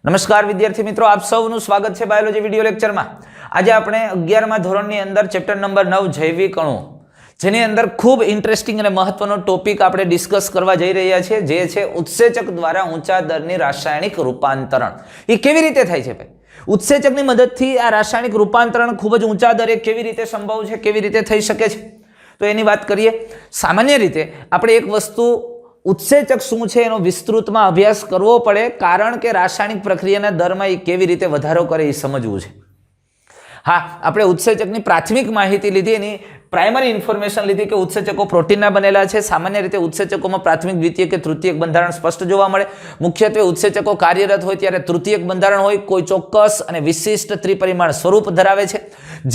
નમસ્કાર વિદ્યાર્થી મિત્રો, આપ સૌનું સ્વાગત છે બાયોલોજી વિડિયો લેક્ચરમાં। આજે આપણે 11મા ધોરણની અંદર ચેપ્ટર નંબર 9 જૈવિક અણુ, જેની અંદર ખૂબ ઇન્ટરેસ્ટિંગ અને મહત્વનો ટોપિક આપણે ડિસ્કસ કરવા જઈ રહ્યા છીએ, જે છે ઉત્સેચક દ્વારા ઊંચા દરની રાસાયણિક રૂપાંતરણ। એ કેવી રીતે થાય છે ભાઈ? ઉત્સેચકની મદદથી આ રાસાયણિક રૂપાંતરણ ખૂબ જ ઊંચા દરે કેવી રીતે સંભવ છે, કેવી રીતે થઈ શકે છે, તો એની વાત કરીએ। સામાન્ય રીતે આપણે એક વસ્તુ ઉત્સેચક શું છે એનો વિસ્તૃતમાં અભ્યાસ કરવો પડે, કારણ કે રાસાયણિક પ્રક્રિયાના દરમાં એ કેવી રીતે વધારો કરે એ સમજવું છે। હા, આપણે ઉત્સેચકની પ્રાથમિક માહિતી લીધી, એની પ્રાઇમરી ઇન્ફોર્મેશન લીધી કે ઉત્સેચકો પ્રોટીનના બનેલા છે। સામાન્ય રીતે ઉત્સેચકોમાં પ્રાથમિક, દ્વિતીયક કે તૃતીયક બંધારણ સ્પષ્ટ જોવા મળે। મુખ્યત્વે ઉત્સેચકો કાર્યરત હોય ત્યારે તૃતીયક બંધારણ હોય, કોઈ ચોક્કસ અને વિશિષ્ટ ત્રિપરિમાણ સ્વરૂપ ધરાવે છે,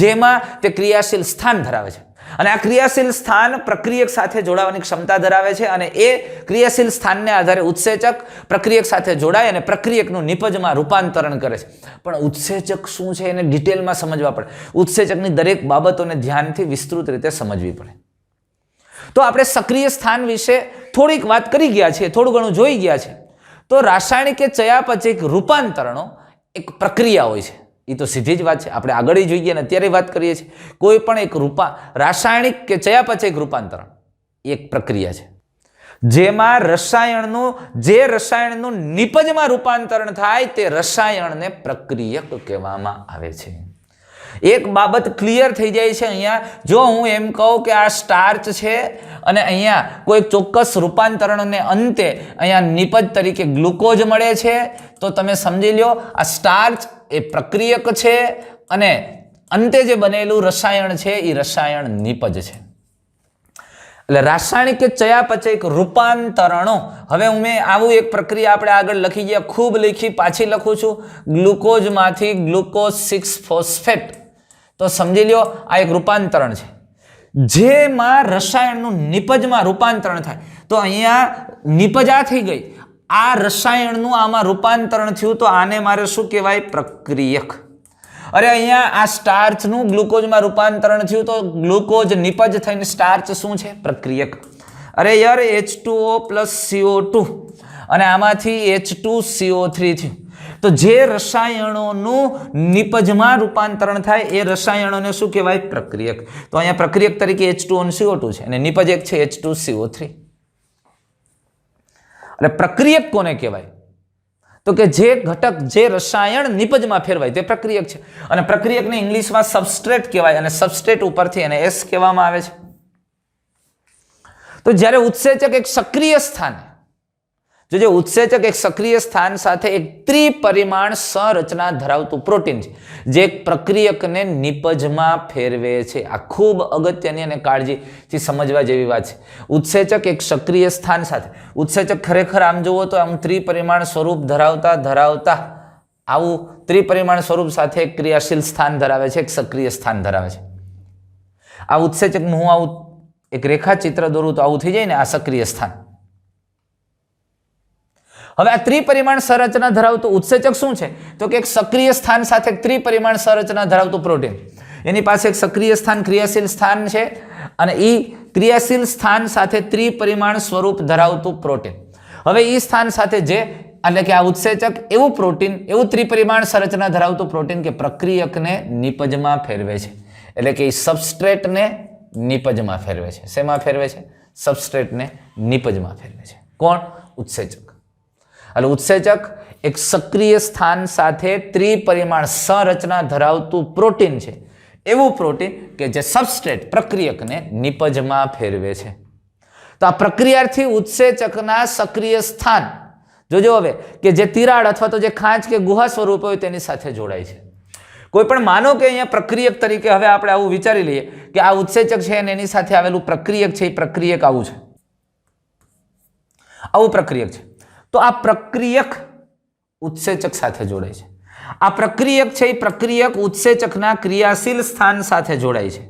જેમાં તે ક્રિયાશીલ સ્થાન ધરાવે છે, અને આ ક્રિયાશીલ સ્થાન પ્રક્રિયક સાથે જોડાવાની ક્ષમતા ધરાવે છે, અને એ ક્રિયાશીલ સ્થાનને આધારે ઉત્સેચક પ્રક્રિયક સાથે જોડાય અને પ્રક્રિયકનું નિપજમાં રૂપાંતરણ કરે છે। પણ ઉત્સેચક શું છે એને ડિટેલમાં સમજવા પડે, ઉત્સેચકની દરેક બાબતોને ધ્યાનથી વિસ્તૃત રીતે સમજવી પડે। તો આપણે સક્રિય સ્થાન વિશે થોડીક વાત કરી ગયા છીએ, થોડું ઘણું જોઈ ગયા છે। તો રાસાયણિક કે ચયાપચયિક રૂપાંતરણો એક પ્રક્રિયા હોય છે, એ તો સીધી જ વાત છે, આપણે આગળ જોઈએ અને અત્યારે વાત કરીએ છીએ। કોઈ પણ એક રાસાયણિક કે ચયાપચયિક રૂપાંતરણ એક પ્રક્રિયા છે, જેમાં જે રસાયણનું નિપજમાં રૂપાંતરણ થાય તે રસાયણને પ્રક્રિયક કહેવામાં આવે છે। એક બાબત ક્લિયર થઈ જાય છે અહીંયા, જો હું એમ કહું કે આ સ્ટાર્ચ છે અને અહીંયા કોઈ ચોક્કસ રૂપાંતરણને અંતે અહીંયા નિપજ તરીકે ગ્લુકોઝ મળે છે, તો તમે સમજી લો આ સ્ટાર્ચ એ પ્રક્રિયક છે અને અંતે જે બનેલું રસાયણ છે એ રસાયણ નિપજ છે। એટલે રાસાયણિક કે ચયાપચયિક રૂપાંતરણો, હવે મેં આવું એક પ્રક્રિયા આપણે આગળ લખી ગયા, ખૂબ લખી, પાછી લખું છું, ગ્લુકોઝમાંથી ગ્લુકોઝ 6 ફોસ્ફેટ, તો સમજી લ્યો આ એક રૂપાંતરણ છે, જેમાં રસાયણનું નિપજમાં રૂપાંતરણ થાય। તો અહીંયા નિપજા થઈ ગઈ, આ રસાયણનું આમાં રૂપાંતરણ થયું, તો આને મારે શું કહેવાય? પ્રક્રિયક। અરે અહીંયા આ સ્ટાર્ચનું ગ્લુકોઝમાં રૂપાંતરણ થયું, તો ગ્લુકોઝ નિપજ થઈને સ્ટાર્ચ શું છે? પ્રક્રિયક। અરે યાર H2O + CO2 અને આમાંથી H2CO3 થયું, તો જે રસાયણોનું નિપજમાં રૂપાંતરણ થાય એ રસાયણોને શું કહેવાય? પ્રક્રિયક। તો અહીંયા પ્રક્રિયક તરીકે H2O અને CO2 છે, અને નિપજ એક છે H2CO3। એટલે પ્રક્રિયક કોને કહેવાય? તો કે જે ઘટક, જે રસાયણ નિપજમાં ફેરવાય તે પ્રક્રિયક છે, અને પ્રક્રિયકને ઇંગ્લિશમાં સબસ્ટ્રેટ કહેવાય, અને સબસ્ટ્રેટ ઉપરથી એને S કહેવામાં આવે છે। તો જ્યારે ઉત્સેચક એક સક્રિય સ્થાન, જો ઉત્સેચક એક સક્રિય સ્થાન સાથે એક ત્રિપરિમાણ સંરચના ધરાવતું પ્રોટીન છે, જે પ્રક્રિયકને નિપજમાં ફેરવે છે। આ ખૂબ અગત્યની અને કાળજીથી સમજવા જેવી વાત છે। ઉત્સેચક એક સક્રિય સ્થાન સાથે, ઉત્સેચક ખરેખર આમ જુઓ તો આમ ત્રિપરિમાણ સ્વરૂપ ધરાવતા આવું ત્રિપરિમાણ સ્વરૂપ સાથે એક ક્રિયાશીલ સ્થાન ધરાવે છે, એક સક્રિય સ્થાન ધરાવે છે। આ ઉત્સેચકનું હું આવું એક રેખાચિત્ર દોરું તો આવું થઈ જાય ને, આ સક્રિય સ્થાન। હવે આ ત્રિપરિમાણ સંરચના ધરાવતું ઉત્સેચક શું છે? તો કે એક સક્રિય સ્થાન સાથે એક ત્રિપરિમાણ સંરચના ધરાવતું પ્રોટીન, એની પાસે એક સક્રિય સ્થાન, ક્રિયાશીલ સ્થાન છે, અને એ ક્રિયાશીલ સ્થાન સાથે ત્રિપરિમાણ સ્વરૂપ ધરાવતું પ્રોટીન। હવે એ સ્થાન સાથે જે, એટલે કે આ ઉત્સેચક એવું પ્રોટીન, એવું ત્રિપરિમાણ સંરચના ધરાવતું પ્રોટીન કે પ્રક્રિયકને નિપજમાં ફેરવે છે, એટલે કે સબસ્ટ્રેટને નિપજમાં ફેરવે છે। શેમાં ફેરવે છે? સબસ્ટ્રેટને નિપજમાં ફેરવે છે। કોણ? ઉત્સેચક। એટલે ઉત્સેચક એક સક્રિય સ્થાન સાથે ત્રિપરિમાણ સંરચના ધરાવતું પ્રોટીન છે, એવું પ્રોટીન કે જે સબસ્ટ્રેટ પ્રક્રિયકને નિપજમાં ફેરવે છે। તો આ પ્રક્રિયાથી ઉત્સેચકના સક્રિય સ્થાન, જોજો હવે, કે જે તિરાડ અથવા તો જે ખાંચ કે ગુહા સ્વરૂપ હોય તેની સાથે જોડાય છે। કોઈ પણ માનો કે અહીંયા પ્રક્રિયક તરીકે, હવે આપણે આવું વિચારી લઈએ કે આ ઉત્સેચક છે અને એની સાથે આવેલું પ્રક્રિયક છે, એ પ્રક્રિયક આવું છે, આવું પ્રક્રિયક છે, તો આ પ્રક્રિયક ઉત્સેચક સાથે જોડાય છે। આ પ્રક્રિયક છે એ પ્રક્રિયક ઉત્સેચકના ક્રિયાશીલ સ્થાન સાથે જોડાય છે।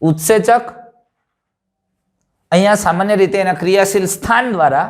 ઉત્સેચક અહીંયા સામાન્ય રીતે એના ક્રિયાશીલ સ્થાન દ્વારા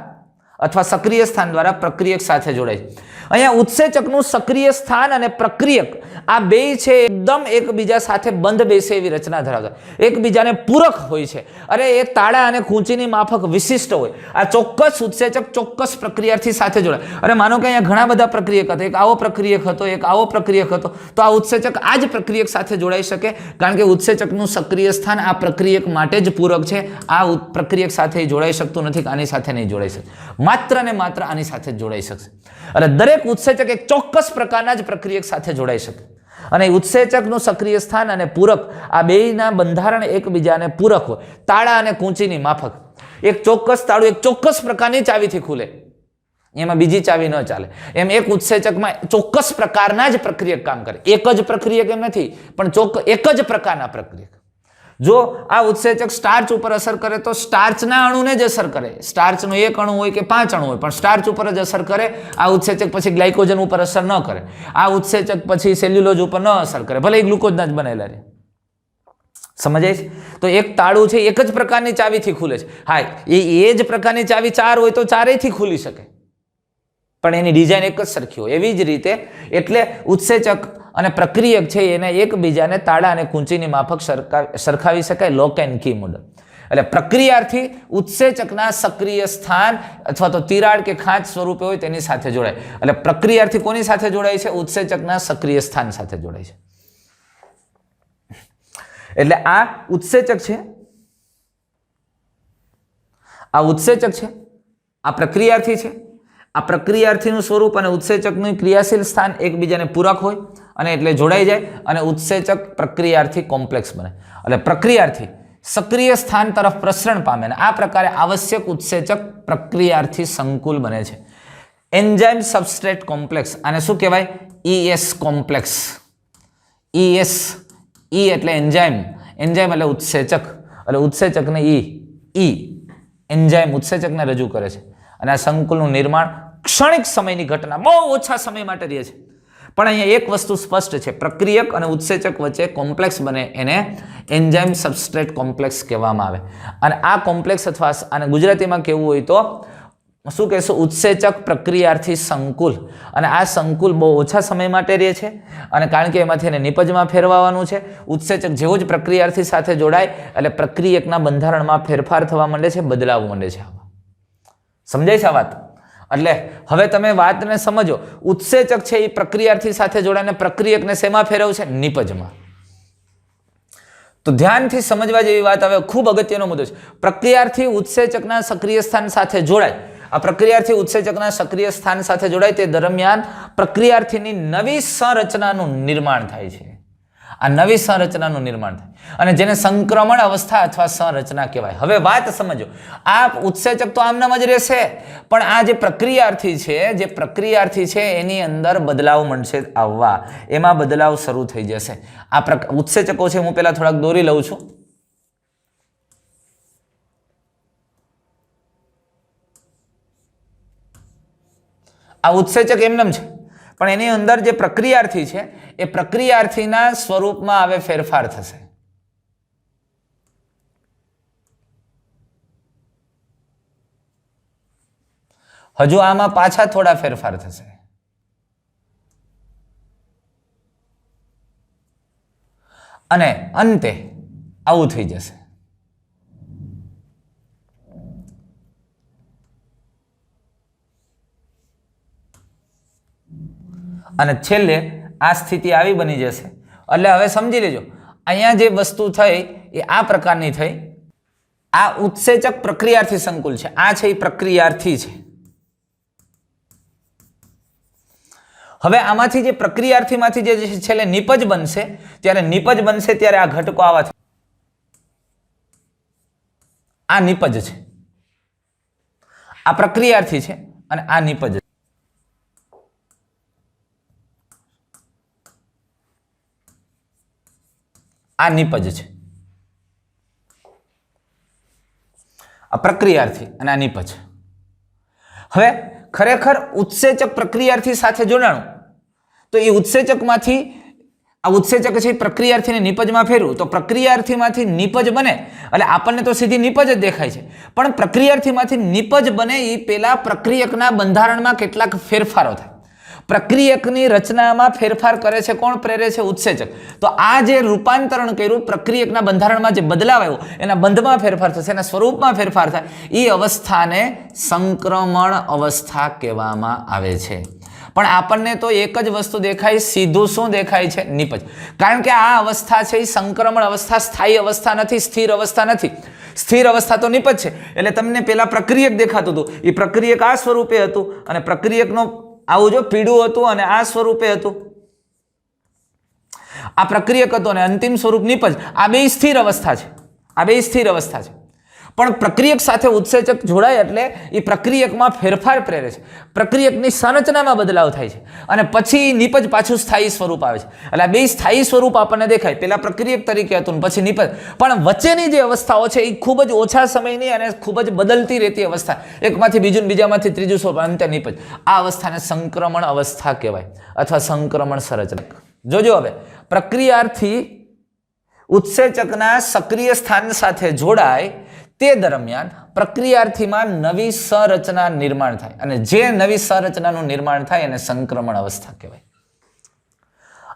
અથવા સક્રિય સ્થાન દ્વારા પ્રક્રિયક સાથે જોડાય છે. અહીંયા ઉત્સેચકનું સક્રિય સ્થાન અને પ્રક્રિયક આ બે છે એકદમ એકબીજા સાથે બંધ બેસે એવી રચના ધરાવતા, એકબીજાને પૂરક હોય છે. અરે એ તાળા અને કૂંચીની માફક વિશિષ્ટ હોય. આ ચોક્કસ ઉત્સેચક ચોક્કસ પ્રક્રિયાર્થી સાથે જોડાય. અરે માનો કે અહીંયા ઘણા બધા પ્રક્રિયક હતા, એક આવો પ્રક્રિયક હતો, એક આવો પ્રક્રિયક હતો, તો આ ઉત્સેચક આ જ પ્રક્રિયક સાથે જોડાઈ શકે, કારણ કે ઉત્સેચકનું સક્રિય સ્થાન આ પ્રક્રિયક માટે જ પૂરક છે. આ પ્રક્રિયક સાથે જોડાઈ શકતું નથી, આની સાથે નહીં જોડાઈ શકે, માત્ર ને માત્ર આની સાથે જ જોડાઈ શકશે. એટલે દરેક ઉત્સેચક એક ચોક્કસ પ્રકારના જ પ્રક્રિયક સાથે જોડાઈ શકે. અને ઉત્સેચકનું સક્રિય સ્થાન અને પૂરક આ બેયના બંધારણ એકબીજાને પૂરક હોય. તાળા અને કૂંચીની માફક એક ચોક્કસ તાળું એક ચોક્કસ પ્રકારની ચાવીથી ખુલે, એમાં બીજી ચાવી ન ચાલે. એમ એક ઉત્સેચકમાં ચોક્કસ પ્રકારના જ પ્રક્રિયક કામ કરે. એક જ પ્રક્રિયક એમ નથી, પણ એક જ પ્રકારના પ્રક્રિયક. જો આ ઉત્સેચક સ્ટાર્ચ ઉપર અસર કરે તો સ્ટાર્ચના અણુને જ અસર કરે. સ્ટાર્ચનો એક અણુ હોય કે 5 અણુ હોય, પણ સ્ટાર્ચ ઉપર જ અસર કરે. આ ઉત્સેચક પછી ગ્લાયકોજન ઉપર અસર ન કરે. આ ઉત્સેચક પછી સેલ્યુલોઝ ઉપર ન અસર કરે, ભલે એ ગ્લુકોઝના જ બનેલા રહે. સમજાય છે? તો એક તાળું છે એક જ પ્રકારની ચાવીથી ખુલે છે. હા, એ જ પ્રકારની ચાવી 4 હોય તો ચારેયથી ખુલી શકે, પણ એની ડિઝાઇન એક જ સરખી હોય. એવી જ રીતે એટલે ઉત્સેચક અને પ્રક્રિયક છે એને એકબીજાને તાળા અને કૂંચીની માફક સરખાવી શકાય. લોક એન્ડ કી મોડલ. એટલે પ્રક્રિયાર્થી ઉત્સેચકના સક્રિય સ્થાન અથવા તો તિરાડ કે ખાંચ સ્વરૂપે હોય તેની સાથે જોડાય. એટલે પ્રક્રિયાર્થી કોની સાથે જોડાય છે? ઉત્સેચકના સક્રિય સ્થાન સાથે જોડાય છે. એટલે આ ઉત્સેચક છે, આ ઉત્સેચક છે, આ પ્રક્રિયાર્થી છે. આ પ્રક્રિયાર્થીનું સ્વરૂપ અને ઉત્સેચકનું ક્રિયાશીલ સ્થાન એકબીજાને પૂરક હોય અને એટલે જોડાઈ જાય અને ઉત્સેચક પ્રક્રિયાર્થી કોમ્પ્લેક્સ બને. એટલે પ્રક્રિયાર્થી સક્રિય સ્થાન તરફ પ્રસરણ પામે અને આ પ્રકારે આવશ્યક ઉત્સેચક પ્રક્રિયાર્થી સંકુલ બને છે. એન્ઝાઇમ સબસ્ટ્રેટ કોમ્પ્લેક્સ, આને શું કહેવાય? ES complex. ES, E એટલે એન્ઝાઇમ, એન્ઝાઇમ એટલે ઉત્સેચક, એટલે ઉત્સેચકને E એન્ઝાઇમ ઉત્સેચકને રજૂ કરે છે. અને આ સંકુલનું નિર્માણ ક્ષણિક સમયની ઘટના, બહુ ઓછા સમય માટે રહે છે. પણ અહીંયા એક વસ્તુ સ્પષ્ટ છે, પ્રક્રિયક અને ઉત્સેચક વચ્ચે કોમ્પ્લેક્સ બને એને એન્ઝાઇમ સબસ્ટ્રેટ કોમ્પ્લેક્સ કહેવામાં આવે. અને આ કોમ્પ્લેક્સ અથવા આને ગુજરાતીમાં કહેવું હોય તો શું કહેશું? ઉત્સેચક પ્રક્રિયાર્થી સંકુલ. અને આ સંકુલ બહુ ઓછા સમય માટે રહે છે, અને કારણ કે એમાંથી એને નિપજમાં ફેરવવાનું છે. ઉત્સેચક જેવું જ પ્રક્રિયાર્થી સાથે જોડાય એટલે પ્રક્રિયકના બંધારણમાં ફેરફાર થવા માંડે છે, બદલાવ માંડે છે. સમજાય છે આ વાત? એટલે હવે તમે વાતને સમજો. ઉત્સેચક છે એ પ્રક્રિયાર્થી સાથે જોડાઈને પ્રક્રિયકને શેમાં ફેરવશે? નિપજમાં. તો ધ્યાનથી સમજવા જેવી વાત. હવે ખૂબ અગત્યનો મુદ્દો છે. પ્રક્રિયાર્થી ઉત્સેચકના સક્રિય સ્થાન સાથે જોડાય. આ પ્રક્રિયાર્થી ઉત્સેચકના સક્રિય સ્થાન સાથે જોડાય તે દરમિયાન પ્રક્રિયાર્થીની નવી સંરચનાનું નિર્માણ થાય છે. આ નવી સંરચનાનું નિર્માણ થાય અને જેને સંક્રમણ અવસ્થા અથવા સંરચના કહેવાય. હવે વાત સમજો. આ ઉત્સેચક તો આમનામ જ રહેશે, પણ આ જે પ્રક્રિયાર્થી છે એની અંદર બદલાવ મળશે આવવા, એમાં બદલાવ શરૂ થઈ જશે. આ ઉત્સેચકો છે, હું પહેલા થોડાક દોરી લઉં છું. આ ઉત્સેચક એમનેમ છે, પણ એની અંદર જે પ્રક્રિયાર્થી છે એ પ્રક્રિયાર્થીના સ્વરૂપમાં હવે ફેરફાર થશે. હજુ આમાં પાછા થોડા ફેરફાર થશે. અને અંતે આવું થઈ જશે. અને છેલ્લે આ સ્થિતિ આવી બની જશે. એટલે હવે સમજી લેજો, અહીંયા જે વસ્તુ થઈ એ આ પ્રકારની થઈ. આ ઉત્સેચક પ્રક્રિયાર્થી સંકુલ છે, આ છે એ પ્રક્રિયાર્થી છે. હવે આમાંથી જે પ્રક્રિયાર્થીમાંથી જે છેલ્લે નિપજ બનશે, ત્યારે નિપજ બનશે ત્યારે આ ઘટકો આવા છે. આ નિપજ છે, આ પ્રક્રિયાર્થી છે અને આ નિપજ છે. આ નિપજ છે, આ પ્રક્રિયાર્થી અને આ નિપજ. હવે ખરેખર ઉત્સેચક પ્રક્રિયાર્થી સાથે જોડાણું તો એ ઉત્સેચકમાંથી આ ઉત્સેચક છે પ્રક્રિયાર્થીને નિપજમાં ફેરવું તો પ્રક્રિયાર્થીમાંથી નિપજ બને એટલે આપણને તો સીધી નિપજ જ દેખાય છે, પણ પ્રક્રિયાર્થીમાંથી નિપજ બને એ પેલા પ્રક્રિયકના બંધારણમાં કેટલાક ફેરફારો થાય, પ્રક્રિયકની રચનામાં ફેરફાર કરે છે કોણ? પ્રેરે છે ઉત્સેચક. તો આ જે રૂપાંતરણ કર્યું પ્રક્રિયકના બંધારણમાં જે બદલાવ આવ્યો એના બંધમાં ફેરફાર થશે, એના સ્વરૂપમાં ફેરફાર થાય, એ અવસ્થાને સંક્રમણ અવસ્થા કહેવામાં આવે છે. પણ આપણને તો એક જ વસ્તુ દેખાય, સીધું શું દેખાય છે? નિપજ. કારણ કે આ અવસ્થા છે એ સંક્રમણ અવસ્થા, સ્થાયી અવસ્થા નથી, સ્થિર અવસ્થા નથી. સ્થિર અવસ્થા તો નિપજ છે. એટલે તમને પેલા પ્રક્રિયક દેખાતું હતું, એ પ્રક્રિયક આ સ્વરૂપે હતું અને પ્રક્રિયકનો આવું જો પીડું હતું અને આ સ્વરૂપે હતું, આ પ્રક્રિયક હતો અને અંતિમ સ્વરૂપ નિપજ. આ બે સ્થિર અવસ્થા છે, આ બે સ્થિર અવસ્થા છે. પણ પ્રક્રિયક સાથે ઉત્સેચક જોડાય એટલે એ પ્રક્રિયકમાં ફેરફાર પ્રેરે છે, પ્રક્રિયકની સંરચનામાં બદલાવ થાય છે અને પછી નિપજ પાછું સ્થાયી સ્વરૂપ આવે છે. એટલે આ બે સ્થાયી સ્વરૂપ આપણને દેખાય, પેલા પ્રક્રિયક તરીકે હતું પછી નિપજ. પણ વચ્ચેની જે અવસ્થાઓ છે એ ખૂબ જ ઓછા સમયની અને ખૂબ જ બદલતી રહેતી અવસ્થા, એકમાંથી બીજું બીજામાંથી ત્રીજું સ્વરૂપ અંતે નિપજ. આ અવસ્થાને સંક્રમણ અવસ્થા કહેવાય અથવા સંક્રમણ સંરચના. જોજો હવે પ્રક્રિયાર્થી ઉત્સેચકના સક્રિય સ્થાન સાથે જોડાય તે દરમિયાન પ્રક્રિયાર્થીમાં નવી સંરચના નિર્માણ થાય અને જે નવી સંરચનાનું નિર્માણ થાય એને સંક્રમણ અવસ્થા કહેવાય.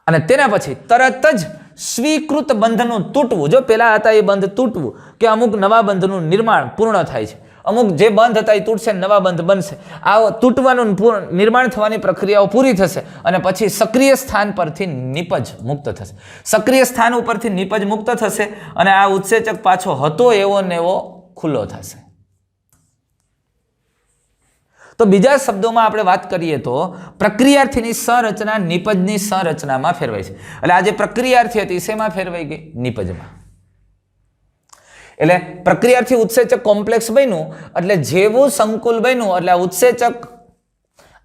અને તેના પછી તરત જ સ્વીકૃત બંધનું તૂટવું, જો પેલા હતા એ બંધ તૂટવું કે અમુક નવા બંધનું નિર્માણ પૂર્ણ થાય છે, અમુક જે બંધ હતા એ તૂટશે, નવા બંધ બનશે, આ તૂટવાનું નિર્માણ થવાની પ્રક્રિયાઓ પૂરી થશે અને પછી સક્રિય સ્થાન પરથી નિપજ મુક્ત થશે. સક્રિય સ્થાન ઉપરથી નિપજ મુક્ત થશે અને આ ઉત્સેચક પાછો હતો એવો ને એવો ખુલ્લો થશે. તો બીજા શબ્દોમાં આપણે વાત કરીએ તો પ્રક્રિયાર્થીની સંરચના નિપજની સંરચનામાં ફેરવાય છે. એટલે આ જે પ્રક્રિયાર્થી હતી શેમાં ફેરવાઈ ગઈ? નિપજમાં. એટલે પ્રક્રિયાર્થી ઉત્સેચક કોમ્પ્લેક્સ બન્યું એટલે જેવું સંકુલ બન્યું એટલે આ ઉત્સેચક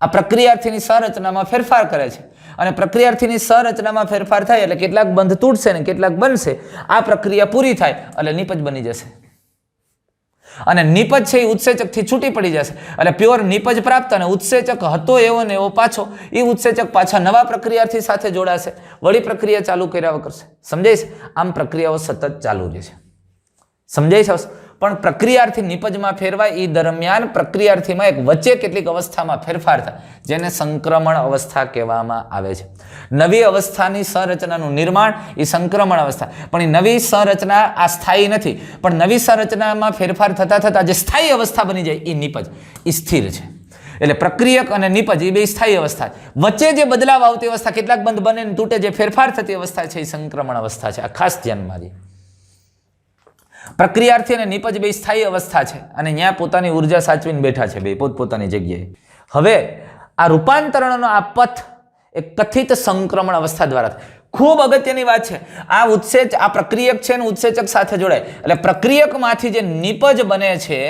આ પ્રક્રિયાર્થીની સંરચનામાં ફેરફાર કરે છે અને પ્રક્રિયાર્થીની સંરચનામાં ફેરફાર થાય એટલે કેટલાક બંધ તૂટશે ને કેટલાક બનશે. આ પ્રક્રિયા પૂરી થાય એટલે નિપજ બની જશે અને નિપજ છે એ ઉત્સેચકથી છૂટી પડી જશે એટલે પ્યોર નિપજ પ્રાપ્ત અને ઉત્સેચક હતો એવો ને એવો પાછો એ ઉત્સેચક પાછા નવા પ્રક્રિયાર્થી સાથે જોડાશે, વળી પ્રક્રિયા ચાલુ કર્યા કરશે. સમજાય છે? આમ પ્રક્રિયાઓ સતત ચાલુ રહે છે. સમજાય છે? પણ પ્રક્રિયાર્થી નિપજમાં ફેરવાય એ દરમિયાન પ્રક્રિયાર્થીમાં એક વચ્ચે કેટલીક અવસ્થામાં ફેરફાર થાય જેને સંક્રમણ અવસ્થા કહેવામાં આવે છે. નવી અવસ્થાની સંરચનાનું નિર્માણ એ સંક્રમણ અવસ્થા. પણ એ નવી સંરચના આ સ્થાયી નથી, પણ નવી સંરચનામાં ફેરફાર થતા થતા જે સ્થાયી અવસ્થા બની જાય એ નિપજ, એ સ્થિર છે. એટલે પ્રક્રિયક અને નિપજ એ બે સ્થાયી અવસ્થા. વચ્ચે જે બદલાવ આવતી અવસ્થા, કેટલાક બંધ બને ને તૂટે, જે ફેરફાર થતી અવસ્થા છે એ સંક્રમણ અવસ્થા છે. આ ખાસ ધ્યાનમાં દે. પ્રક્રિયાર્થી અને નિપજ બે સ્થાયી અવસ્થા છે અને ત્યાં પોતાની ઉર્જા સાચવીને બેઠા છે બે પોતપોતાની જગ્યાએ. હવે આ રૂપાંતરણનો આ પથ એક કથિત સંક્રમણ અવસ્થા દ્વારા થાય. ખૂબ અગત્યની વાત છે. આ પ્રક્રિયક છે ને ઉત્સેચક સાથે જોડાય એટલે પ્રક્રિયકમાંથી જે નિપજ બને છે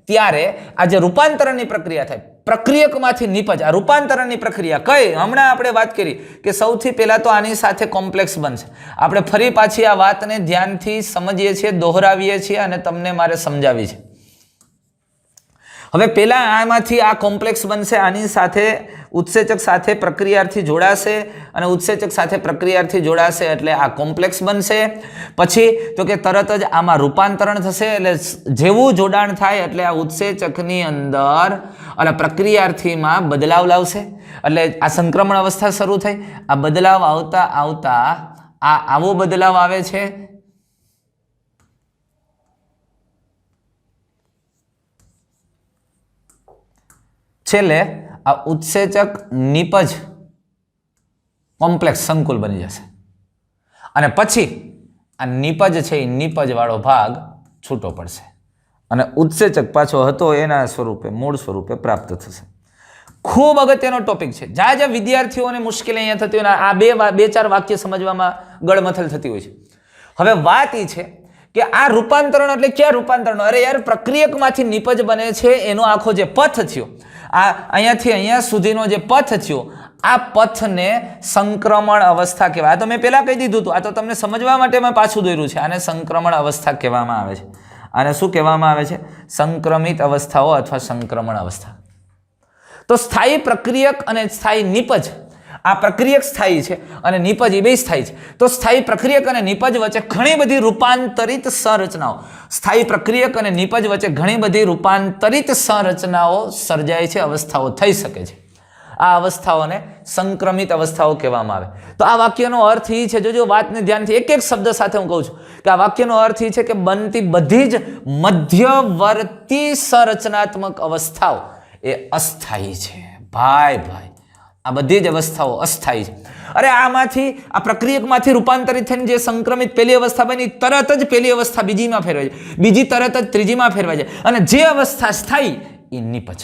ત્યારે આ જે રૂપાંતરણની પ્રક્રિયા થાય, પ્રક્રિયકમાંથી નિપજ, આ રૂપાંતરણની પ્રક્રિયા કઈ? હમણાં આપણે વાત કરી કે સૌથી પહેલા તો આની સાથે કોમ્પ્લેક્સ બનશે. આપણે ફરી પાછી આ વાતને ધ્યાનથી સમજીએ છીએ, દોહરાવીએ છીએ અને તમને મારે સમજાવી છે. હવે પહેલા આમાંથી આ કોમ્પ્લેક્સ બનશે, આની સાથે ઉત્સેચક સાથે પ્રક્રિયાર્થી જોડાશે અને ઉત્સેચક સાથે પ્રક્રિયાર્થી જોડાશે એટલે આ કોમ્પ્લેક્સ બનશે. પછી તો કે તરત જ આમાં રૂપાંતરણ થશે એટલે જેવું જોડાણ થાય એટલે આ ઉત્સેચકની અંદર અને પ્રક્રિયાર્થીમાં બદલાવ લાવશે એટલે આ સંક્રમણ અવસ્થા શરૂ થઈ. આ બદલાવ આવતા આવતા આવો બદલાવ આવે છે. છેલ્લે આ ઉત્સેચક નિપજ કોમ્પ્લેક્સ સંકુલ બની જશે અને પછી આ નિપજ છે એ નિપજ વાળો ભાગ છૂટો પડશે અને ઉત્સેચક પાછો હતો એના સ્વરૂપે મૂળ સ્વરૂપે પ્રાપ્ત થશે. ખૂબ અગત્યનો ટોપિક છે. જ્યાં વિદ્યાર્થીઓને મુશ્કેલી અહીંયા થતી હોય આ બે ચાર વાક્ય સમજવામાં ગળમથલ થતી હોય છે. હવે વાત એ છે કે આ રૂપાંતરણ એટલે ક્યાં રૂપાંતરણ? અરે યાર, પ્રક્રિયકમાંથી નિપજ બને છે એનો આખો જે પથ થયો, આ અહીંયાથી અહીંયા સુધીનો જે પથ થયો, આ પથને સંક્રમણ અવસ્થા કહેવાય. આ તો મેં પહેલા કહી દીધું હતું, આ તો તમને સમજવા માટે મેં પાછું દોર્યું છે. આને સંક્રમણ અવસ્થા કહેવામાં આવે છે. આને શું કહેવામાં આવે છે? સંક્રમિત અવસ્થાઓ અથવા સંક્રમણ અવસ્થા. તો સ્થાયી પ્રક્રિયક અને સ્થાયી નિપજ આ પ્રક્રિયક સ્થાયી છે અને નિપજ એ બે સ્થાયી છે. તો સ્થાયી પ્રક્રિયક અને નિપજ વચ્ચે ઘણી બધી રૂપાંતરિત સંરચનાઓ સર્જાય છે, અવસ્થાઓ થઈ શકે છે. આ અવસ્થાઓને સંક્રમિત અવસ્થાઓ કહેવામાં આવે. તો આ વાક્યનો અર્થ એ છે, જો વાતને ધ્યાનથી એક એક શબ્દ સાથે હું કહું છું કે આ વાક્યનો અર્થ એ છે કે બનતી બધી જ મધ્યવર્તી સંરચનાત્મક અવસ્થાઓ એ અસ્થાયી છે. ભાઈ આ બધી જ અવસ્થાઓ અસ્થાયી છે. અરે આમાંથી આ પ્રક્રિયકમાંથી રૂપાંતરિત થઈને જે સંક્રમિત પહેલી અવસ્થા બની તરત જ પહેલી અવસ્થા બીજીમાં ફેરવાય છે, બીજી તરત જ ત્રીજીમાં ફેરવાય છે અને જે અવસ્થા સ્થાયી એ નિપજ.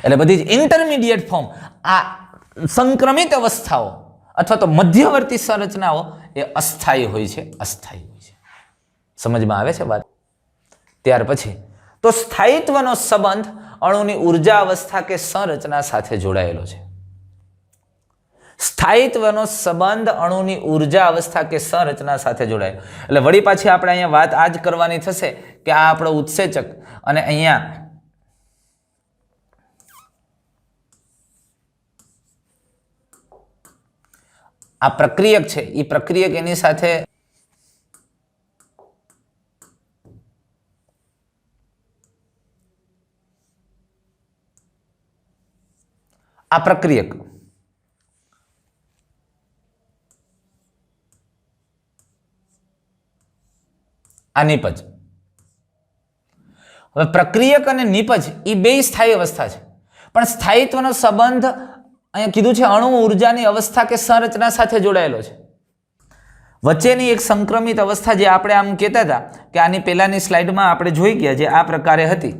એટલે બધી જ ઇન્ટરમીડિયેટ ફોર્મ આ સંક્રમિત અવસ્થાઓ અથવા તો મધ્યવર્તી સંરચનાઓ એ અસ્થાયી હોય છે. સમજમાં આવે છે વાત? ત્યાર પછી તો સ્થાયિત્વનો સંબંધ અણુની ઉર્જા અવસ્થા કે સંરચના સાથે જોડાયેલો છે. સ્થાયિત્વનો સંબંધ અણુની ઉર્જા અવસ્થા કે સંરચના સાથે જોડાયેલો. એટલે વળી પાછી આપણે અહીંયા વાત આ જ કરવાની થશે કે આ આપણો ઉત્સેચક અને અહીંયા આ પ્રક્રિયક છે, એ પ્રક્રિયક એની સાથે આ પ્રક્રિયક આ નિપજ. હવે પ્રક્રિયક અને નિપજ એ બે સ્થાયી અવસ્થા છે, પણ સ્થાયિત્વનો સંબંધ અહીંયા કીધું છે અણુ ઉર્જાની અવસ્થા કે સંરચના સાથે જોડાયેલો છે. વચ્ચેની એક સંક્રમિત અવસ્થા જે આપણે આમ કહેતા હતા કે આની પહેલાની સ્લાઇડમાં આપણે જોઈ ગયા જે આ પ્રકારે હતી.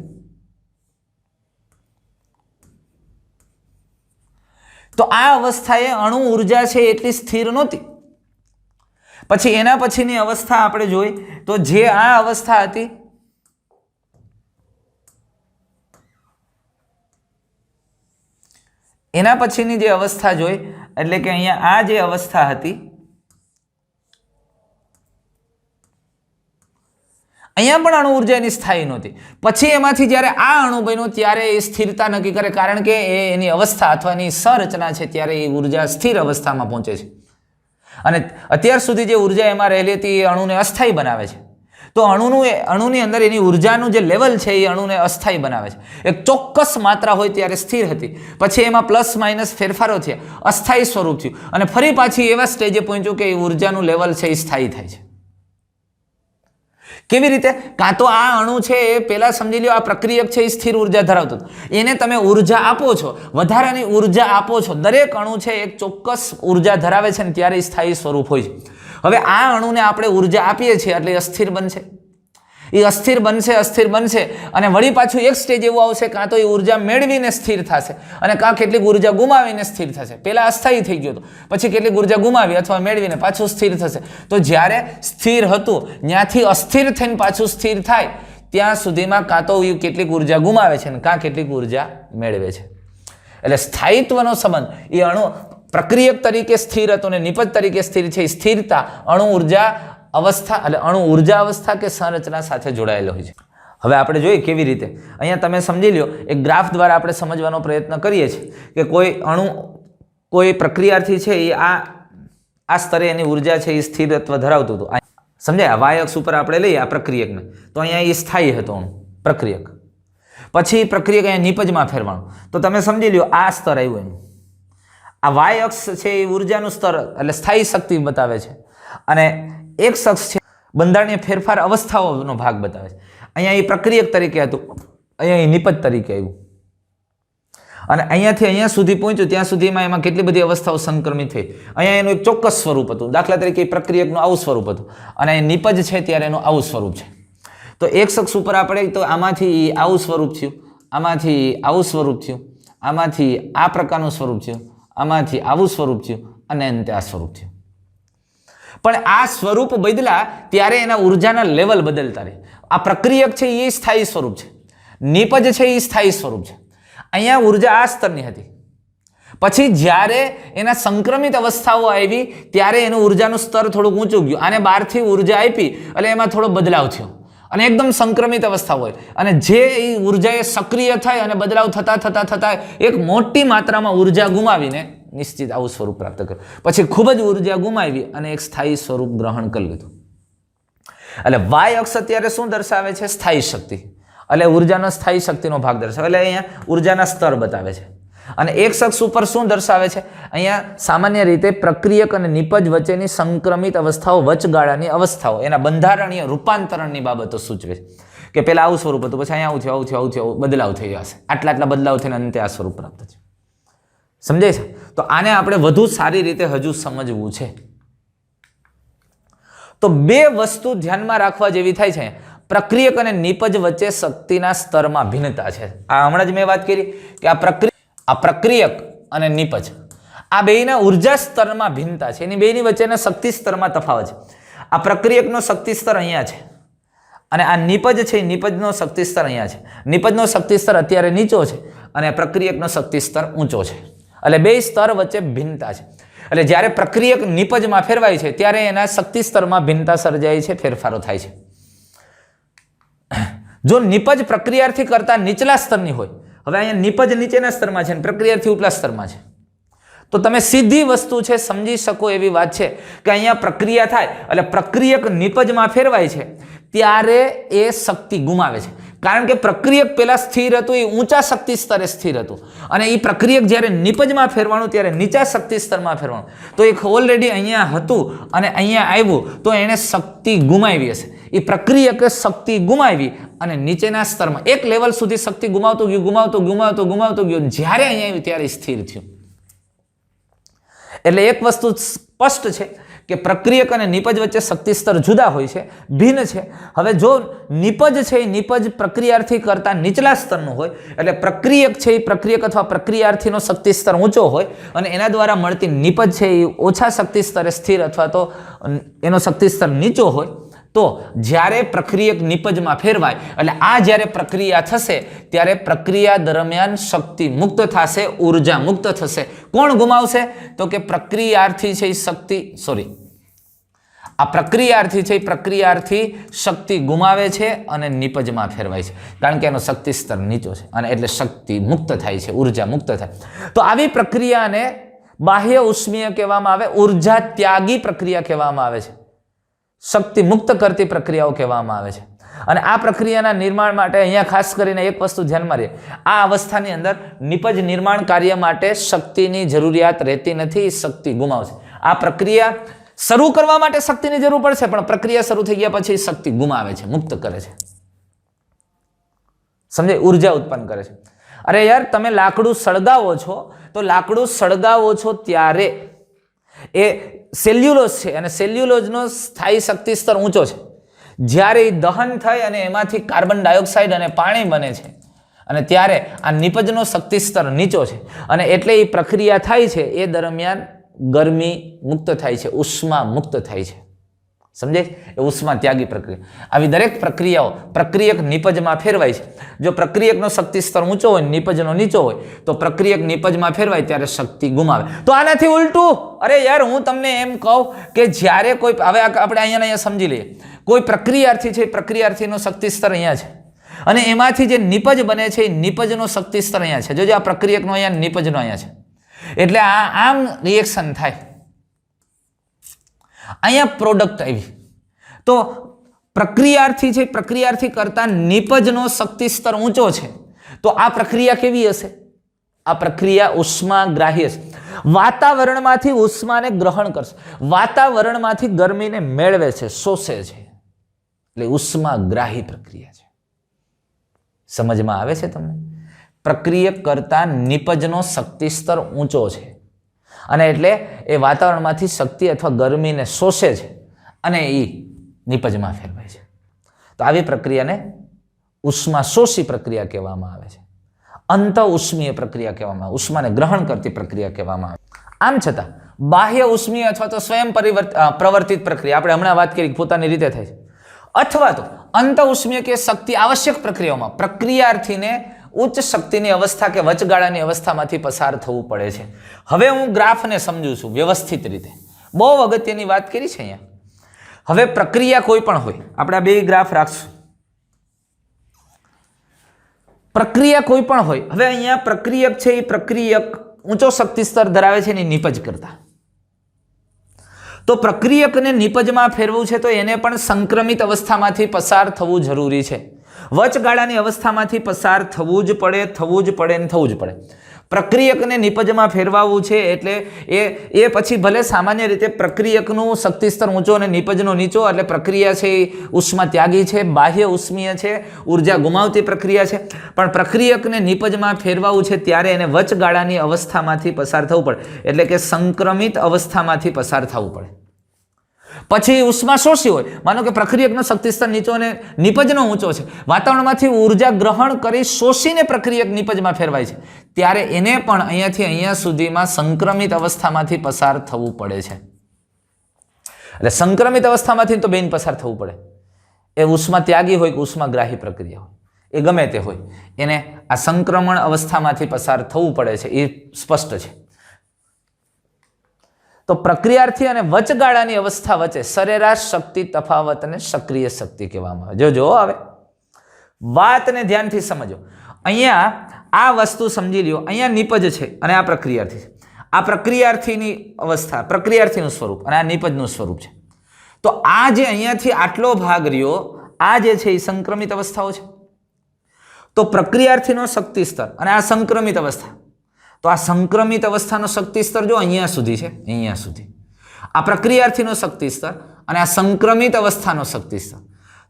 તો આ અવસ્થાએ અણુ ઉર્જા છે એટલી સ્થિર નહોતી. પછી એના પછીની અવસ્થા આપણે જોઈ તો જે આ અવસ્થા હતી એના પછીની જે અવસ્થા જોઈ એટલે કે અહીંયા આ જે અવસ્થા હતી અહીંયા પણ અણુ ઉર્જા એની સ્થાયી નહોતી. પછી એમાંથી જ્યારે આ અણુ બન્યો ત્યારે એ સ્થિરતા નક્કી કરે, કારણ કે એની અવસ્થા અથવા એની સંરચના છે ત્યારે એ ઉર્જા સ્થિર અવસ્થામાં પહોંચે છે. અને અત્યાર સુધી જે ઉર્જા એમાં રહેલી હતી એ અણુને અસ્થાયી બનાવે છે. તો અણુની અંદર એની ઉર્જાનું જે લેવલ છે એ અણુને અસ્થાયી બનાવે છે. એક ચોક્કસ માત્રા હોય ત્યારે સ્થિર હતી, પછી એમાં પ્લસ માઇનસ ફેરફારો થયા, અસ્થાયી સ્વરૂપ થયું અને ફરી પાછી એવા સ્ટેજે પહોંચ્યું કે એ ઉર્જાનું લેવલ છે એ સ્થાયી થાય છે. કેવી રીતે? કાં તો આ અણુ છે એ પહેલા સમજી લો આ પ્રક્રિયક છે એ સ્થિર ઉર્જા ધરાવતો હતો, એને તમે ઉર્જા આપો છો, વધારાની ઉર્જા આપો છો. દરેક અણુ છે એક ચોક્કસ ઉર્જા ધરાવે છે ને ત્યારે સ્થાયી સ્વરૂપ હોય છે. હવે આ અણુને આપણે ઉર્જા આપીએ છીએ એટલે અસ્થિર બનશે. એ અસ્થિર બનશે અને વળી પાછું એક સ્ટેજ એવું આવશે કાં તો એ ઉર્જા મેળવીને સ્થિર થશે અને કાં કેટલીક ઉર્જા ગુમાવીને સ્થિર થશે. પહેલા અસ્થાયી થઈ ગયો હતો, પછી કેટલીક ઉર્જા ગુમાવી અથવા મેળવીને પાછું સ્થિર થશે. તો જ્યારે સ્થિર હતું ત્યાંથી અસ્થિર થઈને પાછું સ્થિર થાય ત્યાં સુધીમાં કાં તો એ કેટલીક ઉર્જા ગુમાવે છે અને કાં કેટલીક ઉર્જા મેળવે છે. એટલે સ્થાયિત્વનો સંબંધ એ અણુ પ્રક્રિયક તરીકે સ્થિર હતો અને નિપજ તરીકે સ્થિર છે. સ્થિરતા અણુ ઉર્જા અવસ્થા એટલે અણુ ઉર્જા અવસ્થા કે સંરચના સાથે જોડાયેલો હોય છે. હવે આપણે જોઈએ કેવી રીતે. અહીંયા તમે સમજી લો, એક ગ્રાફ દ્વારા આપણે સમજવાનો પ્રયત્ન કરીએ છીએ કે કોઈ પ્રક્રિયાથી છે એ આ સ્તરે એની ઉર્જા છે એ સ્થિરત્વ ધરાવતું હતું. સમજાય? વાય અક્ષ ઉપર આપણે લઈએ આ પ્રક્રિયકને, તો અહીંયા એ સ્થાયી હતો પ્રક્રિયક. પછી પ્રક્રિયક અહીંયા નિપજમાં ફેરવાનું, તો તમે સમજી લો આ સ્તર આવ્યું એનું. આ વાય અક્ષ છે એ ઉર્જાનું સ્તર એટલે સ્થાયી શક્તિ બતાવે છે અને એક શખ્સ છે બંધારણીય ફેરફાર અવસ્થાઓનો ભાગ બતાવે છે. અહીંયા એ પ્રક્રિયક તરીકે હતું, અહીંયા એ નિપજ તરીકે આવ્યું અને અહીંયાથી અહીંયા સુધી પહોંચ્યું ત્યાં સુધીમાં એમાં કેટલી બધી અવસ્થાઓ સંક્રમિત થઈ. અહીંયા એનું એક ચોક્કસ સ્વરૂપ હતું, દાખલા તરીકે પ્રક્રિયકનું આવું સ્વરૂપ હતું અને નિપજ છે ત્યારે એનું આવું સ્વરૂપ છે. તો એક શખ્સ ઉપર આપણે તો આમાંથી આવું સ્વરૂપ થયું, આમાંથી આવું સ્વરૂપ થયું, આમાંથી આ પ્રકારનું સ્વરૂપ થયું, આમાંથી આવું સ્વરૂપ થયું અને અંતે આ સ્વરૂપ થયું. પણ આ સ્વરૂપ બદલા ત્યારે એના ઉર્જાના લેવલ બદલતા રહે. આ પ્રક્રિયક છે એ સ્થાયી સ્વરૂપ છે, નિપજ છે એ સ્થાયી સ્વરૂપ છે. અહીંયા ઉર્જા આ સ્તરની હતી, પછી જ્યારે એના સંક્રમિત અવસ્થાઓ આવી ત્યારે એનું ઉર્જાનું સ્તર થોડુંક ઊંચું ગયું, આને બહારથી ઉર્જા આપી એટલે એમાં થોડો બદલાવ થયો અને એકદમ સંક્રમિત અવસ્થા હોય અને જે એ ઉર્જા એ સક્રિય થાય અને બદલાવ થતા થતા થતા એક મોટી માત્રામાં ઉર્જા ગુમાવીને નિશ્ચિત આવું સ્વરૂપ પ્રાપ્ત કર્યું. પછી ખૂબ જ ઉર્જા ગુમાવી અને એક સ્થાયી સ્વરૂપ ગ્રહણ કરી લીધું. એટલે વાય અક્ષ અત્યારે શું દર્શાવે છે? સ્થાયી શક્તિ. એટલે ઉર્જાનો સ્થાયી શક્તિનો ભાગ દર્શાવે. એટલે અહીંયા ઉર્જાના સ્તર બતાવે છે. અને એક અક્ષ ઉપર શું દર્શાવે છે? અહીંયા સામાન્ય રીતે પ્રક્રિયક અને નિપજ વચ્ચેની સંક્રમિત અવસ્થાઓ, વચગાળાની અવસ્થાઓ, એના બંધારણીય રૂપાંતરણની બાબતો સૂચવે છે કે પહેલા આવું સ્વરૂપ હતું, પછી અહીંયા આવું થયું, બદલાવ થઈ જશે, આટલા બદલાવ થઈને અંતે આ સ્વરૂપ પ્રાપ્ત છે. સમજાય છે? તો આને આપણે વધુ સારી રીતે હજુ સમજવું છે. તો બે વસ્તુ ધ્યાનમાં રાખવા જેવી થાય છે. પ્રક્રિયક અને નિપજ વચ્ચે શક્તિના સ્તરમાં ભિન્નતા છે. આ હમણાં જ મેં વાત કરી કે આ પ્રક્રિયક અને નિપજ આ બેયના ઉર્જા સ્તરમાં ભિન્નતા છે. એની બેયની વચ્ચેના શક્તિ સ્તરમાં તફાવત છે. આ પ્રક્રિયકનો શક્તિ સ્તર અહીંયા છે અને આ નિપજ છે, નિપજનો શક્તિ સ્તર અહીંયા છે. નિપજનો શક્તિ સ્તર અત્યારે નીચો છે અને પ્રક્રિયકનો શક્તિ સ્તર ઊંચો છે. એટલે બે સ્તર વચ્ચે ભિન્નતા છે. એટલે જ્યારે પ્રક્રિયક નિપજમાં ફેરવાય છે ત્યારે એના શક્તિ સ્તરમાં ભિન્નતા સર્જાય છે, ફેરફારો થાય છે. જો નિપજ પ્રક્રિયાર્થી કરતા નીચલા સ્તરની હોય, હવે અહીંયા નિપજ નીચેના સ્તરમાં છે અને પ્રક્રિયાર્થી ઉપલા સ્તરમાં છે, તો તમે સીધી વસ્તુ છે સમજી શકો એવી વાત છે કે અહીંયા પ્રક્રિયા થાય એટલે પ્રક્રિયક નિપજમાં ફેરવાય છે ત્યારે એ શક્તિ ગુમાવે છે. કારણ કે પ્રક્રિયક પેલા સ્થિર હતું, એ ઊંચા શક્તિ સ્તરે સ્થિર હતું અને એ પ્રક્રિયક જ્યારે નિપજમાં ફેરવાનું ત્યારે નીચા શક્તિ સ્તરમાં ફેરવાનું. તો એક ઓલરેડી અહીંયા હતું અને અહીંયા આવ્યું તો એણે શક્તિ ગુમાવી હશે. એ પ્રક્રિયકે શક્તિ ગુમાવી અને નીચેના સ્તરમાં એક લેવલ સુધી શક્તિ ગુમાવતું ગયું જ્યારે અહીંયા આવ્યું ત્યારે સ્થિર થયું. એટલે એક વસ્તુ સ્પષ્ટ છે કે પ્રક્રિયક અને નિપજ વચ્ચે શક્તિ સ્તર જુદા હોય છે, ભિન્ન છે. હવે જો નિપજ છે એ નિપજ પ્રક્રિયાર્થી કરતા નીચલા સ્તરનું હોય એટલે પ્રક્રિયક છે એ પ્રક્રિયક અથવા પ્રક્રિયાર્થીનો શક્તિ સ્તર ઊંચો હોય અને એના દ્વારા મળતી નિપજ છે એ ઓછા શક્તિ સ્તરે સ્થિર અથવા તો એનો શક્તિ સ્તર નીચો હોય, તો જ્યારે પ્રક્રિયક નિપજમાં ફેરવાય એટલે આ જ્યારે પ્રક્રિયા થશે ત્યારે પ્રક્રિયા દરમિયાન શક્તિ મુક્ત થશે, ઉર્જા મુક્ત થશે. કોણ ગુમાવશે? તો કે પ્રક્રિયાર્થી છે એ પ્રક્રિયાર્થી શક્તિ ગુમાવે છે અને નિપજમાં ફેરવાય છે કારણ કે એનો શક્તિ સ્તર નીચો છે અને એટલે શક્તિ મુક્ત થાય છે, ઉર્જા મુક્ત થાય. તો આવી પ્રક્રિયાને બાહ્ય ઉષ્મીય કહેવામાં આવે, ઉર્જા ત્યાગી પ્રક્રિયા કહેવામાં આવે છે, શક્તિ મુક્ત કરતી પ્રક્રિયાઓ કહેવામાં આવે છે. અને આ પ્રક્રિયાના નિર્માણ માટે અહીંયા ખાસ કરીને એક વસ્તુ ધ્યાનમાં રહે, આ અવસ્થાની અંદર નિપજ નિર્માણ કાર્ય માટે શક્તિની જરૂરિયાત રહેતી નથી, શક્તિ ગુમાવશે. આ પ્રક્રિયા શરૂ કરવા માટે શક્તિની જરૂર પડશે પણ પ્રક્રિયા શરૂ થઈ ગયા પછી શક્તિ ગુમાવે છે, મુક્ત કરે છે. સમજે? ઉર્જા ઉત્પન્ન કરે છે. અરે યાર, તમે લાકડું સળગાવો છો તો લાકડું સળગાવો છો ત્યારે એ સેલ્યુલોઝ છે અને સેલ્યુલોઝનો સ્થાયી શક્તિ સ્તર ઊંચો છે. જ્યારે એ દહન થાય અને એમાંથી કાર્બન ડાયોક્સાઇડ અને પાણી બને છે અને ત્યારે આ નિપજનો શક્તિ સ્તર નીચો છે અને એટલે એ પ્રક્રિયા થાય છે એ દરમિયાન ગરમી મુક્ત થાય છે, ઉષ્મા મુક્ત થાય છે. સમજાય? એ ઉષ્મા ત્યાગી પ્રક્રિયા. આવી દરેક પ્રક્રિયાઓ પ્રક્રિયક નિપજમાં ફેરવાય છે. જો પ્રક્રિયકનો શક્તિ સ્તર ઊંચો હોય, નિપજનો નીચો હોય તો પ્રક્રિયક નિપજમાં ફેરવાય ત્યારે શક્તિ ગુમાવે. તો આનાથી ઉલટું, અરે યાર હું તમને એમ કહું કે જ્યારે કોઈ, હવે આપણે અહીંયા સમજી લઈએ, કોઈ પ્રક્રિયાર્થી છે, પ્રક્રિયાર્થીનો શક્તિ સ્તર અહીંયા છે અને એમાંથી જે નિપજ બને છે એ નિપજનો શક્તિ સ્તર અહીંયા છે. જોજો આ પ્રક્રિયકનો અહીંયા, નિપજનો અહીંયા છે. એટલે આમ રિએક્શન થાય, અહીંયા પ્રોડક્ટ આવી. તો પ્રક્રિયાર્થી છે, પ્રક્રિયાર્થી કરતા નિપજનો શક્તિ સ્તર ઊંચો છે તો આ પ્રક્રિયા કેવી હશે? આ પ્રક્રિયા ઉષ્માગ્રાહી હશે. વાતાવરણમાંથી ઉષ્માને ગ્રહણ કરશે, વાતાવરણમાંથી ગરમીને મેળવે છે, શોષે છે. એટલે ઉષ્માગ્રાહી પ્રક્રિયા છે. સમજમાં આવે છે તમને? પ્રક્રિયક કરતા નિપજનો શક્તિ સ્તર ઊંચો છે અને એટલે એ વાતાવરણમાંથી શક્તિ અથવા ગરમીને શોષે છે અને એ નિપજમાં ફેરવાય છે. તો આવી પ્રક્રિયાને ઉષ્મા શોષી પ્રક્રિયા કહેવામાં આવે છે, અંત ઉષ્મીય પ્રક્રિયા કહેવામાં આવે, ઉષ્માને ગ્રહણ કરતી પ્રક્રિયા કહેવામાં આવે. આમ છતાં બાહ્ય ઉષ્મીય અથવા તો સ્વયં પ્રવર્તિત પ્રક્રિયા આપણે હમણાં વાત કરી પોતાની રીતે થાય છે, અથવા તો અંત ઉષ્મીય કે શક્તિ આવશ્યક પ્રક્રિયાઓમાં પ્રક્રિયાર્થીને ઉચ્ચ શક્તિની અવસ્થા કે વચગાળાની અવસ્થામાંથી પસાર થવું પડે છે. હવે હું ગ્રાફને સમજું છું વ્યવસ્થિત રીતે. બહુ અગત્યની વાત કરી છે અહીંયા. હવે પ્રક્રિયા કોઈ પણ હોય, આપણે આ બે ગ્રાફ રાખશું. પ્રક્રિયા કોઈ પણ હોય, હવે અહીંયા પ્રક્રિયક છે, એ પ્રક્રિયક ઊંચો શક્તિ સ્તર ધરાવે છે એની નિપજ કરતા. તો પ્રક્રિયકને નિપજમાં ફેરવું છે તો એને પણ સંક્રમિત અવસ્થામાંથી પસાર થવું જરૂરી છે. વચગાળાની અવસ્થામાંથી પસાર થવું જ પડે. પ્રક્રિયકને નિપજમાં ફેરવાવું છે એટલે એ પછી ભલે સામાન્ય રીતે પ્રક્રિયકનું શક્તિ સ્તર ઊંચો અને નિપજનો નીચો, એટલે પ્રક્રિયા છે એ ઉષ્મા ત્યાગી છે, બાહ્ય ઉષ્મીય છે, ઉર્જા ગુમાવતી પ્રક્રિયા છે, પણ પ્રક્રિયકને નિપજમાં ફેરવાવું છે ત્યારે એને વચગાળાની અવસ્થામાંથી પસાર થવું પડે, એટલે કે સંક્રમિત અવસ્થામાંથી પસાર થવું પડે. પછી ઉષ્મા શોષી હોય, માનો કે પ્રક્રિયકનો શક્તિ સ્તર નીચો અને નિપજનો ઊંચો છે, વાતાવરણમાંથી ઉર્જા ગ્રહણ કરી શોષીને પ્રક્રિયક નિપજમાં ફેરવાય છે, ત્યારે એને પણ અહીંયાથી અહીંયા સુધીમાં સંક્રમિત અવસ્થામાંથી પસાર થવું પડે છે. એટલે સંક્રમિત અવસ્થામાંથી તો બેન પસાર થવું પડે. એ ઉષ્મા ત્યાગી હોય કે ઉષ્માગ્રાહી પ્રક્રિયા હોય, એ ગમે તે હોય, એને આ સંક્રમણ અવસ્થામાંથી પસાર થવું પડે છે, એ સ્પષ્ટ છે. તો પ્રક્રિયાર્થી અને વચગાળાની અવસ્થા વચ્ચે સરેરાશ શક્તિ તફાવતને સક્રિય શક્તિ કહેવામાં આવે. જો આવે વાતને ધ્યાનથી સમજો. અહીંયા આ વસ્તુ સમજી લ્યો, અહીંયા નિપજ છે અને આ પ્રક્રિયાર્થી છે. આ પ્રક્રિયાર્થીની અવસ્થા, પ્રક્રિયાર્થીનું સ્વરૂપ અને આ નિપજનું સ્વરૂપ છે. તો આ જે અહીંયાથી આટલો ભાગ રહ્યો, આ જે છે એ સંક્રમિત અવસ્થાઓ છે. તો પ્રક્રિયાર્થીનો શક્તિ સ્તર અને આ સંક્રમિત અવસ્થા, તો આ સંક્રમિત અવસ્થાનો શક્તિ સ્તર જો અહીંયા સુધી છે, અહીંયા સુધી. આ પ્રક્રિયાર્થીનો શક્તિ સ્તર અને આ સંક્રમિત અવસ્થાનો શક્તિ સ્તર.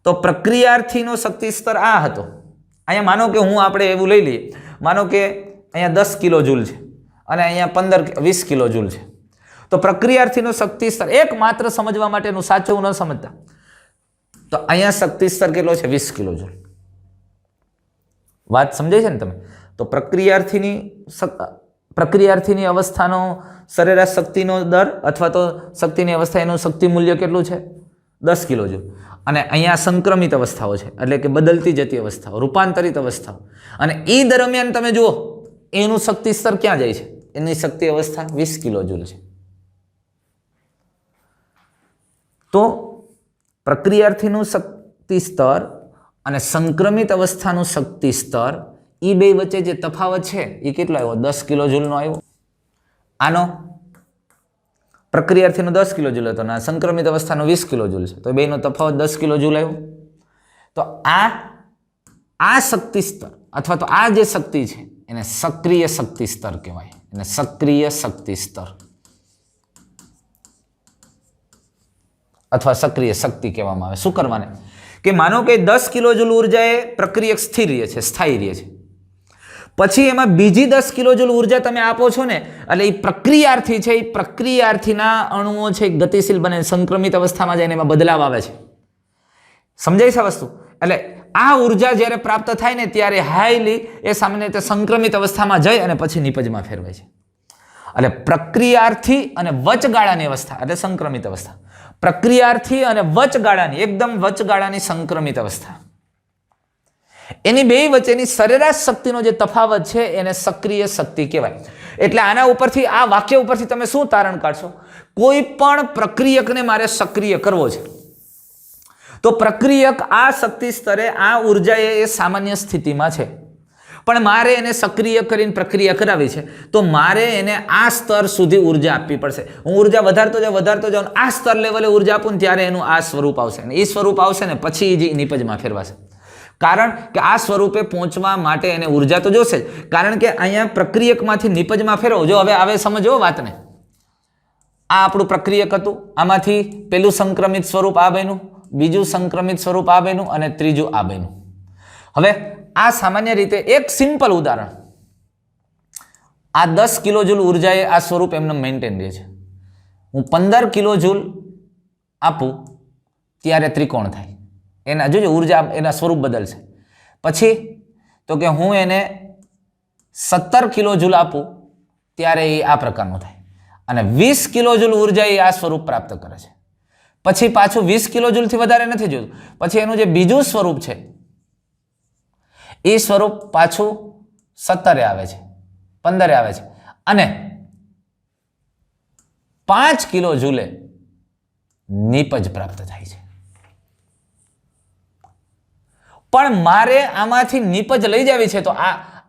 તો પ્રક્રિયાર્થીનો શક્તિ સ્તર આ હતો. અહીંયા માનો કે આપણે એવું લઈ લઈએ, માનો કે અહીંયા 10 કિલો જૂલ છે અને અહીંયા 15-20 કિલો જૂલ છે. તો પ્રક્રિયાર્થીનો શક્તિ સ્તર એકમાત્ર સમજવા માટેનું, સાચું ન સમજતા, તો અહીંયા શક્તિ સ્તર કેટલો છે? 20 કિલો જૂલ. વાત સમજાય છે ને તમે? તો પ્રક્રિયાર્થીની અવસ્થાનો સરેરાશ શક્તિનો દર અથવા તો શક્તિની અવસ્થા, એનું શક્તિ મૂલ્ય કેટલું છે? 10 કિલો જૂલ. અને અહીંયા સંક્રમિત અવસ્થાઓ છે, એટલે કે બદલતી જતી અવસ્થાઓ, રૂપાંતરિત અવસ્થાઓ. અને એ દરમિયાન તમે જુઓ એનું શક્તિ સ્તર ક્યાં જાય છે? એની શક્તિ અવસ્થા 20 કિલો જૂલ છે. તો પ્રક્રિયાર્થીનું શક્તિ સ્તર અને સંક્રમિત અવસ્થાનું શક્તિ સ્તર, એ બે વચ્ચે જે તફાવત છે એ કેટલો આવ્યો? 10 કિલો જૂલનો આવ્યો. આનો પ્રક્રિયાર્થીનો 10 કિલો જૂલ હતો અને સંક્રમિત અવસ્થાનો 20 કિલો જૂલ છે, તો બેનો તફાવત 10 કિલો જૂલ આવ્યો. તો આ શક્તિ સ્તર અથવા તો આ જે શક્તિ છે એને સક્રિય શક્તિ સ્તર કહેવાય. એને સક્રિય શક્તિ સ્તર અથવા સક્રિય શક્તિ કહેવામાં આવે. શું કરવાને? કે માનો કે 10 કિલો જૂલ ઉર્જા એ પ્રક્રિયક સ્થિર રહે છે, સ્થાયી રહે છે. પછી એમાં બીજી 10 કિલો જૂલ ઉર્જા તમે આપો છો ને, એટલે એ પ્રક્રિયાર્થી છે, એ પ્રક્રિયાર્થીના અણુઓ છે ગતિશીલ બને, સંક્રમિત અવસ્થામાં જઈને એમાં બદલાવ આવે છે. સમજાય છે વસ્તુ? એટલે આ ઉર્જા જ્યારે પ્રાપ્ત થાય ને ત્યારે હાઈલી એ સામાન્ય રીતે સંક્રમિત અવસ્થામાં જઈ અને પછી નિપજમાં ફેરવાય છે. એટલે પ્રક્રિયાર્થી અને વચગાળાની અવસ્થા એટલે સંક્રમિત અવસ્થા. પ્રક્રિયાર્થી અને વચગાળાની, એકદમ વચગાળાની સંક્રમિત અવસ્થા, એની બે વચ્ચેની સરેરાશ શક્તિનો જે તફાવત છે એને સક્રિય શક્તિ કહેવાય. એટલે આના ઉપરથી, આ વાક્ય ઉપરથી તમે શું તારણ કાઢશો? કોઈ પણ પ્રક્રિયકને મારે સક્રિય કરવો છે તો પ્રક્રિયક આ શક્તિ સ્તરે આ ઉર્જા એ સામાન્ય સ્થિતિમાં છે, પણ મારે એને સક્રિય કરીને પ્રક્રિયા કરાવી છે, તો મારે એને આ સ્તર સુધી ઉર્જા આપવી પડશે. હું ઉર્જા વધારતો જાઉં આ સ્તર લેવલે ઉર્જા આપું ને ત્યારે એનું આ સ્વરૂપ આવશે, અને એ સ્વરૂપ આવશે ને પછી જે નિપજમાં ફેરવાશે. કારણ કે આ સ્વરૂપે પહોંચવા માટે એને ઉર્જા તો જોશે જ. કારણ કે અહીંયા પ્રક્રિયકમાંથી નિપજમાં ફેરવો. જો હવે સમજો વાતને. આ આપણું પ્રક્રિયક હતું, આમાંથી પેલું સંક્રમિત સ્વરૂપ આ બન્યું, બીજું સંક્રમિત સ્વરૂપ આ બન્યું અને ત્રીજું આ બન્યું. હવે આ સામાન્ય રીતે એક સિમ્પલ ઉદાહરણ, આ 10 કિલો જૂલ ઉર્જાએ આ સ્વરૂપ એમને મેન્ટેન રહે છે. હું 15 કિલો જૂલ આપું ત્યારે ત્રિકોણ થાય. એના જોજો ઉર્જા, એના સ્વરૂપ બદલશે. પછી તો કે હું એને 17 કિલો જૂલ આપું ત્યારે એ આ પ્રકારનું થાય. અને 20 કિલો જૂલ ઉર્જા એ આ સ્વરૂપ પ્રાપ્ત કરે છે. પછી પાછું 20 કિલો જૂલથી વધારે નથી જોતું. પછી એનું જે બીજું સ્વરૂપ છે એ સ્વરૂપ પાછું 17 આવે છે, 15 આવે છે, અને 5 કિલો જૂલે નિપજ પ્રાપ્ત થાય છે. પણ મારે આમાંથી નીપજ લઈ જવી છે તો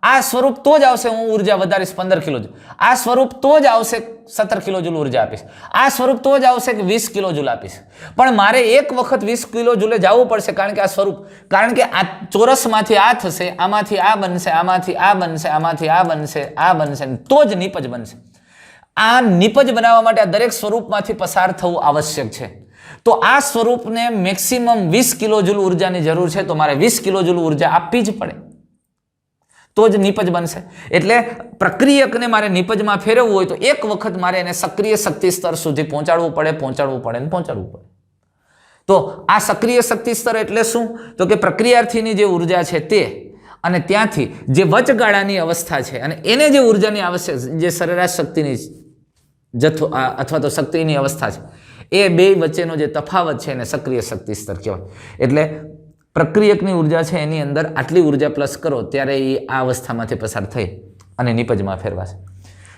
આ સ્વરૂપ તો જ આવશે, હું ઉર્જા વધારીશ 15 કિલો જૂલ, આ સ્વરૂપ તો જ આવશે 17 કિલો જૂલ ઉર્જા આપીશ, આ સ્વરૂપ તો જ આવશે કે 20 કિલો જૂલ આપીશ. પણ મારે એક વખત 20 કિલો જૂલે જવું પડશે, કારણ કે આ સ્વરૂપ, કારણ કે આ ચોરસમાંથી આ થશે, આમાંથી આ બનશે, આમાંથી આ બનશે, આમાંથી આ બનશે, આ બનશે, તો જ નીપજ બનશે. આ નીપજ બનાવવા માટે આ દરેક સ્વરૂપમાંથી પસાર થવું આવશ્યક છે. તો આ સ્વરૂપને મેક્સિમમ 20 કિલો જૂલ ઉર્જાની જરૂર છે, તો મારે 20 કિલો જૂલ ઉર્જા આપવી જ પડે, તો જ નીપજ બનશે. એટલે પ્રક્રિયકને મારે નીપજમાં ફેરવવું હોય તો એક વખત મારે એને સક્રિય શક્તિ સ્તર સુધી પહોંચાડવું પડે. તો આ સક્રિય શક્તિ સ્તર એટલે શું? તો કે પ્રક્રિયાર્થીની જે ઉર્જા છે તે, અને ત્યાંથી જે વચગાળાની અવસ્થા છે અને એને જે ઉર્જાની આવશ્યક, જે સરેરાશ શક્તિની જથ્થો અથવા તો શક્તિની અવસ્થા છે, એ બે વચ્ચેનો જે તફાવત છે એને સક્રિય શક્તિ સ્તર કહેવાય. એટલે પ્રક્રિયકની ઉર્જા છે એની અંદર આટલી ઉર્જા પ્લસ કરો ત્યારે એ આ અવસ્થામાંથી પસાર થઈ અને નીપજમાં ફેરવાશે.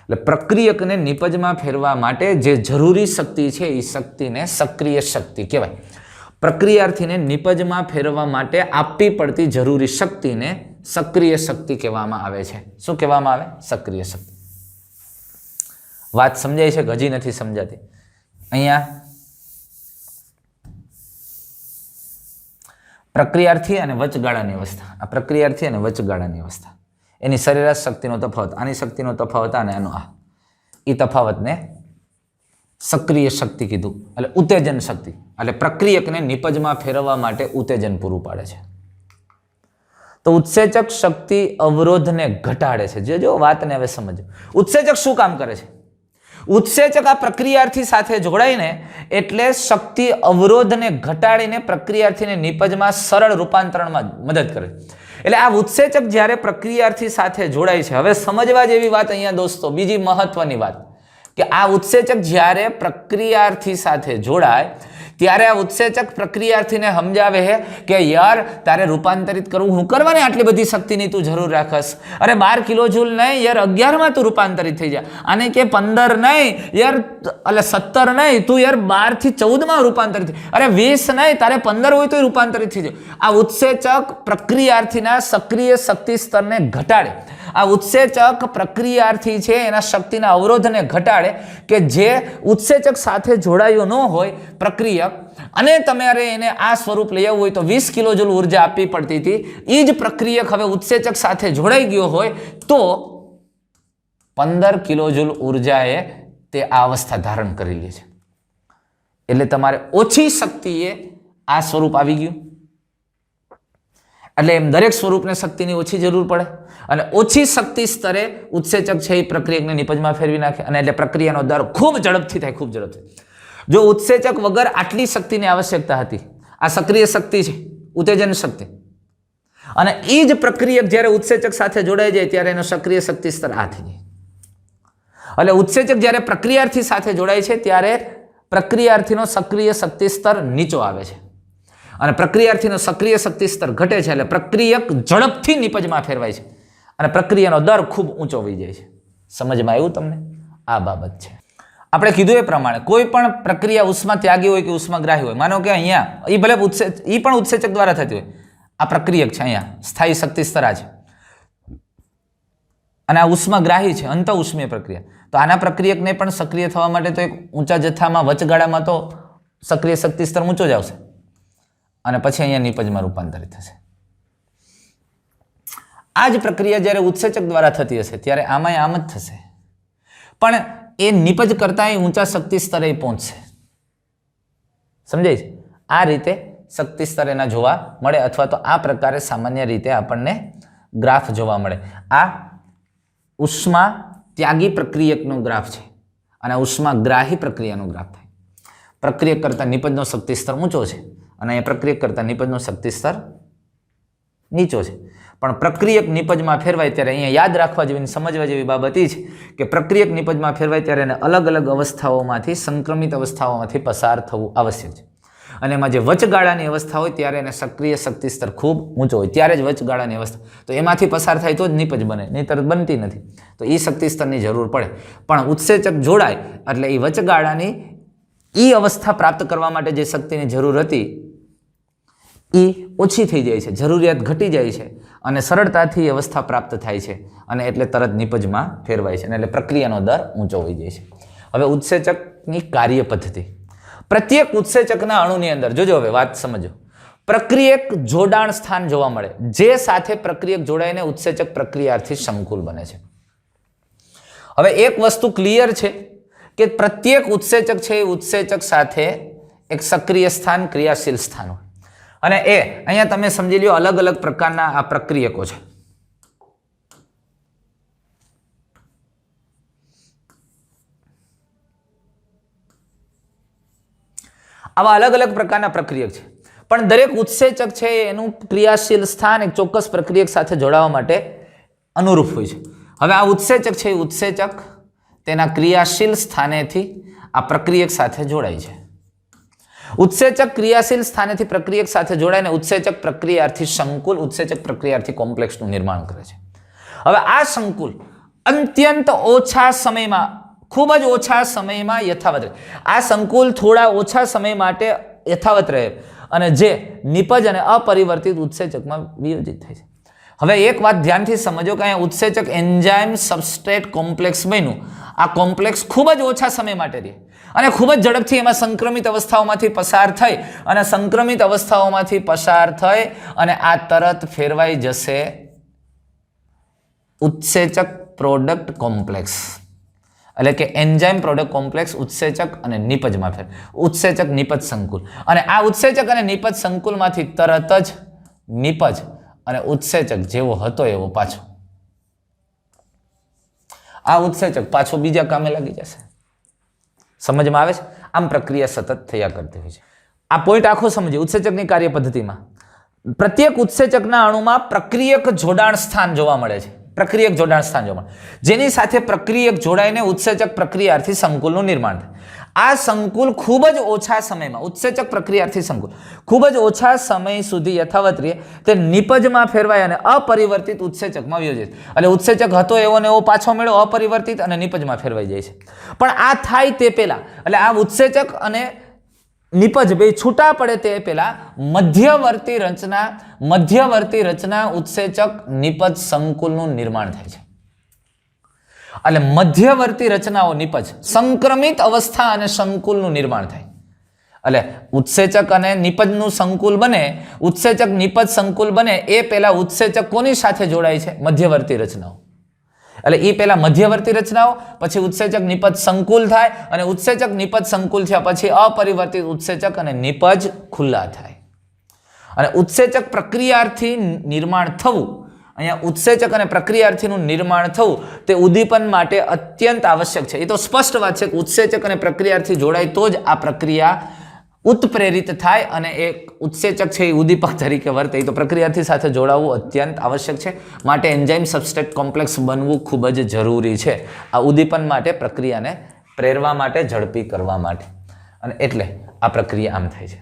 એટલે પ્રક્રિયકને નીપજમાં ફેરવા માટે જે જરૂરી શક્તિ છે એ શક્તિને સક્રિય શક્તિ કહેવાય. પ્રક્રિયાર્થીને નીપજમાં ફેરવવા માટે આપવી પડતી જરૂરી શક્તિને સક્રિય શક્તિ કહેવામાં આવે છે. શું કહેવામાં આવે? સક્રિય શક્તિ. વાત સમજાય છે કે હજી નથી સમજાતી? અહીંયા પ્રક્રિયાર્થી અને વચગાળાની અવસ્થા, આ પ્રક્રિયાર્થી અને વચગાળાની અવસ્થા, એની સરેરાશ શક્તિનો તફાવત, આની શક્તિનો તફાવત અને આનો આ, એ તફાવતને સક્રિય શક્તિ કીધું. એટલે ઉત્તેજન શક્તિ, એટલે પ્રક્રિયકને નીપજમાં ફેરવવા માટે ઉત્તેજન પૂરું પાડે છે. તો ઉત્સેચક શક્તિ અવરોધને ઘટાડે છે. જો વાતને હવે સમજો. ઉત્સેચક શું કામ કરે છે? ઉત્સેચક આ પ્રક્રિયાર્થી સાથે જોડાઈને એટલે શક્તિ અવરોધને ઘટાડીને પ્રક્રિયાર્થીને નીપજમાં સરળ રૂપાંતરણમાં મદદ કરે. એટલે આ ઉત્સેચક જ્યારે પ્રક્રિયાર્થી સાથે જોડાય છે, હવે સમજવા જેવી વાત અહીંયા દોસ્તો, બીજી મહત્વની વાત, કે આ ઉત્સેચક જ્યારે પ્રક્રિયાર્થી સાથે જોડાય ત્યારે આ ઉત્સેચક પ્રક્રિયાર્થીને સમજાવે છે કે યાર તારે રૂપાંતરિત કરવું, હું કરવાની આટલી બધી શક્તિની તું જરૂર રાખસ. અરે 12 કિલો જૂલ નહીં યાર, 11માં તું રૂપાંતરિત થઈ જા. આને કે 15 નહીં યાર, એટલે 17 નહીં, તું યાર 12 થી 14માં રૂપાંતરિત થઈ. અરે 20 નહીં, તારે 15 હોય તો રૂપાંતરિત થઈ જાય. આ ઉત્સેચક પ્રક્રિયાર્થીના સક્રિય શક્તિ સ્તરને ઘટાડે. આ ઉત્સેચક પ્રક્રિયાર્થી છે એના શક્તિના અવરોધને ઘટાડે, કે જે ઉત્સેચક સાથે જોડાયો ન હોય પ્રક્રિયક, અને તમારે એને આ સ્વરૂપ લઈ આવવું હોય તો 20 કિલો જૂલ ઉર્જા આપવી પડતી હતી. એ જ પ્રક્રિયક હવે ઉત્સેચક સાથે જોડાઈ ગયો હોય તો 15 કિલો જૂલ ઉર્જાએ તે આ અવસ્થા ધારણ કરી લે છે. એટલે તમારે ઓછી શક્તિએ આ સ્વરૂપ આવી ગયું. એટલે એમ દરેક સ્વરૂપને શક્તિની ઓછી જરૂર પડે, અને ઓછી શક્તિ સ્તરે ઉત્સેચક છે એ પ્રક્રિયકને નીપજમાં ફેરવી નાખે, અને એટલે પ્રક્રિયાનો દર ખૂબ ઝડપથી થાય, ખૂબ ઝડપથી. જો ઉત્સેચક વગર આટલી શક્તિની આવશ્યકતા હતી, આ સક્રિય શક્તિ છે, ઉત્તેજન શક્તિ, અને એ જ પ્રક્રિયક જ્યારે ઉત્સેચક સાથે જોડાઈ જાય ત્યારે એનો સક્રિય શક્તિ સ્તર આ થઈ જાય. એટલે ઉત્સેચક જ્યારે પ્રક્રિયાર્થી સાથે જોડાય છે ત્યારે પ્રક્રિયાર્થીનો સક્રિય શક્તિ સ્તર નીચો આવે છે, અને પ્રક્રિયાર્થીનો સક્રિય શક્તિ સ્તર ઘટે છે. એટલે પ્રક્રિયક ઝડપથી નીપજમાં ફેરવાય છે અને પ્રક્રિયાનો દર ખૂબ ઊંચો વહી જાય છે. સમજમાં આવ્યું તમને? આ બાબત છે. આપણે કીધું એ પ્રમાણે કોઈ પણ પ્રક્રિયા ઉષ્મા ત્યાગી હોય કે ઉષ્માગ્રાહી હોય, માનો કે અહીંયા એ ભલે એ પણ ઉત્સેચક દ્વારા થતી હોય. આ પ્રક્રિયક છે, અહીંયા સ્થાયી શક્તિ સ્તર છે, અને આ ઉષ્માગ્રાહી છે, અંત ઉષ્મીય પ્રક્રિયા. તો આના પ્રક્રિયકને પણ સક્રિય થવા માટે તો એક ઊંચા જથ્થામાં વચગાળામાં તો સક્રિય શક્તિ સ્તર ઊંચો જ આવશે, અને પછી અહીંયા નીપજમાં રૂપાંતરિત થશે. આ જ પ્રક્રિયા જ્યારે ઉત્સેચક દ્વારા થતી હશે ત્યારે આમાં આમ જ થશે, પણ એ નીપજ કરતા ઊંચા શક્તિ સ્તરે પહોંચશે. સમજાય છે? આ રીતે શક્તિ સ્તર એના જોવા મળે, અથવા તો આ પ્રકારે સામાન્ય રીતે આપણને ગ્રાફ જોવા મળે. આ ઉષ્મા ત્યાગી પ્રક્રિયકનો ગ્રાફ છે, અને ઉષ્માગ્રાહી પ્રક્રિયાનો ગ્રાફ થાય. પ્રક્રિયક કરતા નીપજનો શક્તિ સ્તર ઊંચો છે, અને અહીંયા પ્રક્રિયક કરતા નીપજનો શક્તિ સ્તર નીચો છે. પણ પ્રક્રિયક નીપજમાં ફેરવાય ત્યારે અહીંયા યાદ રાખવા જેવી, સમજવા જેવી બાબત એ છે કે પ્રક્રિયક નીપજમાં ફેરવાય ત્યારે એને અલગ અલગ અવસ્થાઓમાંથી, સંક્રમિત અવસ્થાઓમાંથી પસાર થવું આવશ્યક છે. અને એમાં જે વચગાળાની અવસ્થા હોય ત્યારે એને સક્રિય શક્તિ સ્તર ખૂબ ઊંચો હોય ત્યારે જ વચગાળાની અવસ્થા, તો એમાંથી પસાર થાય તો જ નીપજ બને, નહીંતર બનતી નથી. તો એ શક્તિ સ્તરની જરૂર પડે. પણ ઉત્સેચક જોડાય એટલે એ વચગાળાની એ અવસ્થા પ્રાપ્ત કરવા માટે જે શક્તિની જરૂર હતી એ ઓછી થઈ જાય છે, જરૂરિયાત ઘટી જાય છે અને સરળતાથી અવસ્થા પ્રાપ્ત થાય છે અને એટલે તરત નિપજમાં ફેરવાય છે અને એટલે પ્રક્રિયાનો દર ઊંચો હોઈ જાય છે. હવે ઉત્સેચકની કાર્ય પદ્ધતિ. પ્રત્યેક ઉત્સેચકના અણુની અંદર જોજો, હવે વાત સમજો, પ્રક્રિયક જોડાણ સ્થાન જોવા મળે, જે સાથે પ્રક્રિયક જોડાઈને ઉત્સેચક પ્રક્રિયાર્થી સંકુલ બને છે. હવે એક વસ્તુ ક્લિયર છે કે પ્રત્યેક ઉત્સેચક છે એ ઉત્સેચક સાથે એક સક્રિય સ્થાન, ક્રિયાશીલ સ્થાન હોય અને એ અહીંયા તમે સમજી લ્યો અલગ અલગ પ્રકારના આ પ્રક્રિયકો છે. આવા અલગ અલગ પ્રકારના પ્રક્રિયક છે, પણ દરેક ઉત્સેચક છે એનું ક્રિયાશીલ સ્થાન એક ચોક્કસ પ્રક્રિયક સાથે જોડાવા માટે અનુરૂપ હોય છે. હવે આ ઉત્સેચક છે એ ઉત્સેચક તેના ક્રિયાશીલ સ્થાનેથી આ પ્રક્રિયક સાથે જોડાય છે. ઉત્સેચક ક્રિયાશીલ સ્થાનેથી પ્રક્રિયક સાથે જોડાઈને ઉત્સેચક પ્રક્રિયાર્થી સંકુલ, ઉત્સેચક પ્રક્રિયાર્થી કોમ્પ્લેક્સનું નિર્માણ કરે છે. હવે આ સંકુલ અત્યંત ઓછા સમયમાં, ખૂબ જ ઓછા સમયમાં યથાવત રહે. આ સંકુલ થોડા ઓછા સમય માટે યથાવત રહે અને જે નિપજ અને અપરિવર્તિત ઉત્સેચકમાં વિયોજિત થાય છે. હવે એક વાત ધ્યાનથી સમજો કે અહીંયા ઉત્સેચક એન્ઝાઇમ સબસ્ટ્રેટ કોમ્પ્લેક્સ બન્યું. આ કોમ્પ્લેક્સ ખૂબ જ ઓછા સમય માટે રહે અને ખૂબ જ ઝડપથી એમાં સંક્રમિત અવસ્થાઓમાંથી પસાર થઈ અને સંક્રમિત અવસ્થાઓમાંથી પસાર થઈ અને આ તરત ફેરવાઈ જશે ઉત્સેચક પ્રોડક્ટ કોમ્પ્લેક્સ, એટલે કે એન્ઝાઇમ પ્રોડક્ટ કોમ્પ્લેક્સ ઉત્સેચક અને નિપજમાં ફેર, ઉત્સેચક નિપજ સંકુલ. અને આ ઉત્સેચક અને નિપજ સંકુલમાંથી તરત જ નિપજ અને ઉત્સેચક જેવો હતો એવો પાછો, આ ઉત્સેચક પાછો બીજા કામે લાગી જશે. સમજમાં આવે છે? આમ પ્રક્રિયા સતત થયા કરતી હોય છે. આ પોઈન્ટ આખો સમજીએ. ઉત્સેચકની કાર્ય પદ્ધતિમાં પ્રત્યેક ઉત્સેચકના અણુમાં પ્રક્રિયક જોડાણ સ્થાન જોવા મળે છે. પ્રક્રિયક જોડાણ સ્થાન જોવા મળે, જેની સાથે પ્રક્રિયક જોડાઈને ઉત્સેચક પ્રક્રિયાર્થી સંકુલનું નિર્માણ થાય. આ સંકુલ ખૂબ જ ઓછા સમયમાં, ઉત્સેચક પ્રક્રિયાર્થી સંકુલ ખૂબ જ ઓછા સમય સુધી યથાવત રહે, તે નિપજમાં ફેરવાય અને અપરિવર્તિત ઉત્સેચકમાં વિયોજિત. એટલે ઉત્સેચક હતો એવો ને એવો પાછો મેળો અપરિવર્તિત અને નિપજમાં ફેરવાઈ જાય છે. પણ આ થાય તે પહેલા, એટલે આ ઉત્સેચક અને નિપજ બે છૂટા પડે તે પહેલા મધ્યવર્તી રચના ઉત્સેચક નિપજ સંકુલનું નિર્માણ થાય છે. એટલે મધ્યવર્તી રચનાઓ નિપજ, સંક્રમિત અવસ્થા અને સંકુલનું નિર્માણ થાય. એટલે ઉત્સેચક અને નિપજનું સંકુલ બને, ઉત્સેચક નિપજ સંકુલ બને એ પહેલા ઉત્સેચક કોની સાથે જોડાય છે? મધ્યવર્તી રચનાઓ. એટલે એ પહેલા મધ્યવર્તી રચનાઓ, પછી ઉત્સેચક નિપજ સંકુલ થાય અને ઉત્સેચક નિપજ સંકુલ થયા પછી અપરિવર્તિત ઉત્સેચક અને નિપજ ખુલ્લા થાય. અને ઉત્સેચક પ્રક્રિયાર્થી નિર્માણ થવું, અહીંયા ઉત્સેચક અને પ્રક્રિયાર્થીનું નિર્માણ થવું તે ઉદ્દીપન માટે અત્યંત આવશ્યક છે. એ તો સ્પષ્ટ વાત છે કે ઉત્સેચક અને પ્રક્રિયાર્થી જોડાય તો જ આ પ્રક્રિયા ઉત્પ્રેરિત થાય અને એક ઉત્સેચક છે એ ઉદ્દીપક તરીકે વર્તે. તો પ્રક્રિયાર્થી સાથે જોડાવવું અત્યંત આવશ્યક છે. માટે એન્ઝાઇમ સબસ્ટ્રેટ કોમ્પ્લેક્સ બનવું ખૂબ જ જરૂરી છે આ ઉદ્દીપન માટે, પ્રક્રિયાને પ્રેરવા માટે, ઝડપી કરવા માટે. અને એટલે આ પ્રક્રિયા આમ થાય છે.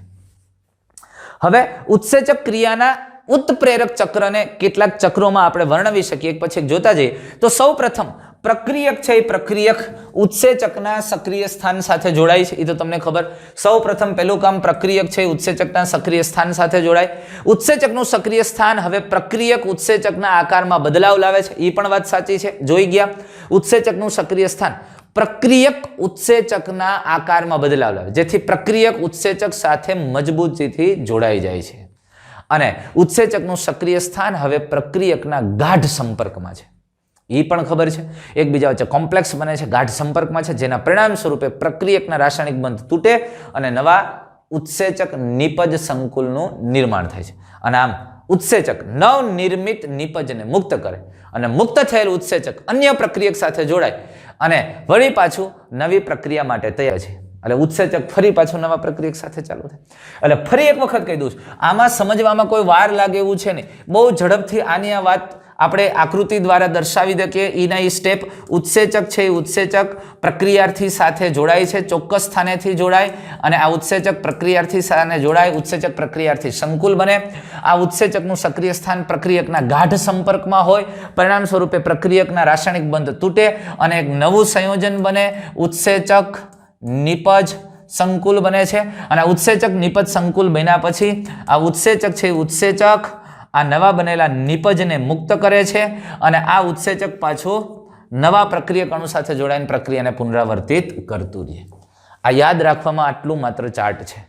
હવે ઉત્સેચક ક્રિયાના ઉત્પ્રેરક ચક્રને કેટલાક ચક્રોમાં આપણે વર્ણવી શકીએ, એક પછી એક જોતા જઈએ. તો સૌ પ્રથમ પ્રક્રિયક છે એ પ્રક્રિયક ઉત્સેચકના સક્રિય સ્થાન સાથે જોડાય છે. એ તો તમને ખબર. સૌ પ્રથમ પહેલું કામ પ્રક્રિયક છે ઉત્સેચકના સક્રિય સ્થાન સાથે જોડાય. ઉત્સેચકનું સક્રિય સ્થાન હવે પ્રક્રિયક ઉત્સેચકના આકારમાં બદલાવ લાવે છે. એ પણ વાત સાચી છે, જોઈ ગયા. ઉત્સેચકનું સક્રિય સ્થાન પ્રક્રિયક ઉત્સેચકના આકારમાં બદલાવ લાવે, જેથી પ્રક્રિયક ઉત્સેચક સાથે મજબૂતીથી જોડાઈ જાય છે. અને ઉત્સેચકનું સક્રિય સ્થાન હવે પ્રક્રિયકના ગાઢ સંપર્કમાં છે. એ પણ ખબર છે, એકબીજા વચ્ચે કોમ્પ્લેક્સ બને છે, ગાઢ સંપર્કમાં છે, જેના પરિણામ સ્વરૂપે પ્રક્રિયકના રાસાયણિક બંધ તૂટે અને નવા ઉત્સેચક નિપજ સંકુલનું નિર્માણ થાય છે. અને આમ ઉત્સેચક નવનિર્મિત નિપજને મુક્ત કરે અને મુક્ત થયેલ ઉત્સેચક અન્ય પ્રક્રિયક સાથે જોડાય અને વળી પાછું નવી પ્રક્રિયા માટે તૈયાર છે. એટલે ઉત્સેચક ફરી પાછું નવા પ્રક્રિયક સાથે ચાલુ થાય. એટલે ફરી એક વખત કહી દઉં છું, આમાં સમજવામાં કોઈ વાર લાગે એવું છે નહીં. બહુ ઝડપથી આની આ વાત આપણે આકૃતિ દ્વારા દર્શાવી દે કે એના એ સ્ટેપ. ઉત્સેચક છે એ ઉત્સેચક પ્રક્રિયાર્થી સાથે જોડાય છે, ચોક્કસ સ્થાનેથી જોડાય અને આ ઉત્સેચક પ્રક્રિયાર્થી સાથે જોડાય, ઉત્સેચક પ્રક્રિયાર્થી સંકુલ બને. આ ઉત્સેચકનું સક્રિય સ્થાન પ્રક્રિયકના ગાઢ સંપર્કમાં હોય, પરિણામ સ્વરૂપે પ્રક્રિયકના રાસાયણિક બંધ તૂટે અને એક નવું સંયોજન બને, ઉત્સેચક નિપજ સંકુલ બને છે અને આ ઉત્સેચક નિપજ સંકુલ બન્યા પછી આ ઉત્સેચક છે ઉત્સેચક આ નવા બનેલા નિપજને મુક્ત કરે છે અને આ ઉત્સેચક પાછું નવા પ્રક્રિયક અણુ સાથે જોડાઈને પ્રક્રિયાને પુનરાવર્તિત કરતું રહે. આ યાદ રાખવામાં આટલું માત્ર ચાર્ટ છે.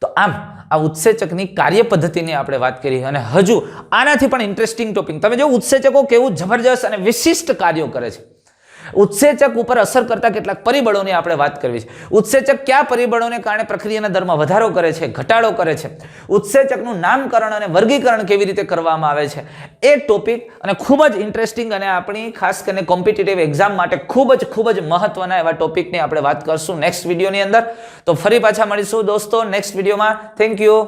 તો આમ આ ઉત્સેચકની કાર્ય પદ્ધતિની આપણે વાત કરી અને હજુ આનાથી પણ ઇન્ટરેસ્ટિંગ ટોપિક તમે જો ઉત્સેચકો કેવું જબરજસ્ત અને વિશિષ્ટ કાર્યો કરે છે. ઉત્સેચક ઉપર અસર કરતા કેટલાક પરિબળોની આપણે વાત કરવી છે. ઉત્સેચક કયા પરિબળોને કારણે પ્રક્રિયાના દરમાં વધારો કરે છે, ઘટાડો કરે છે, ઉત્સેચકનું નામકરણ અને વર્ગીકરણ કેવી રીતે કરવામાં આવે છે એ ટોપિક અને ખૂબ જ ઇન્ટરેસ્ટિંગ અને આપણી ખાસ કરીને કોમ્પિટિટિવ એક્ઝામ માટે ખૂબ જ મહત્વના એવા ટોપિકની આપણે વાત કરશું નેક્સ્ટ વિડીયોની અંદર. તો ફરી પાછા મળીશું દોસ્તો નેક્સ્ટ વિડીયોમાં. Thank you.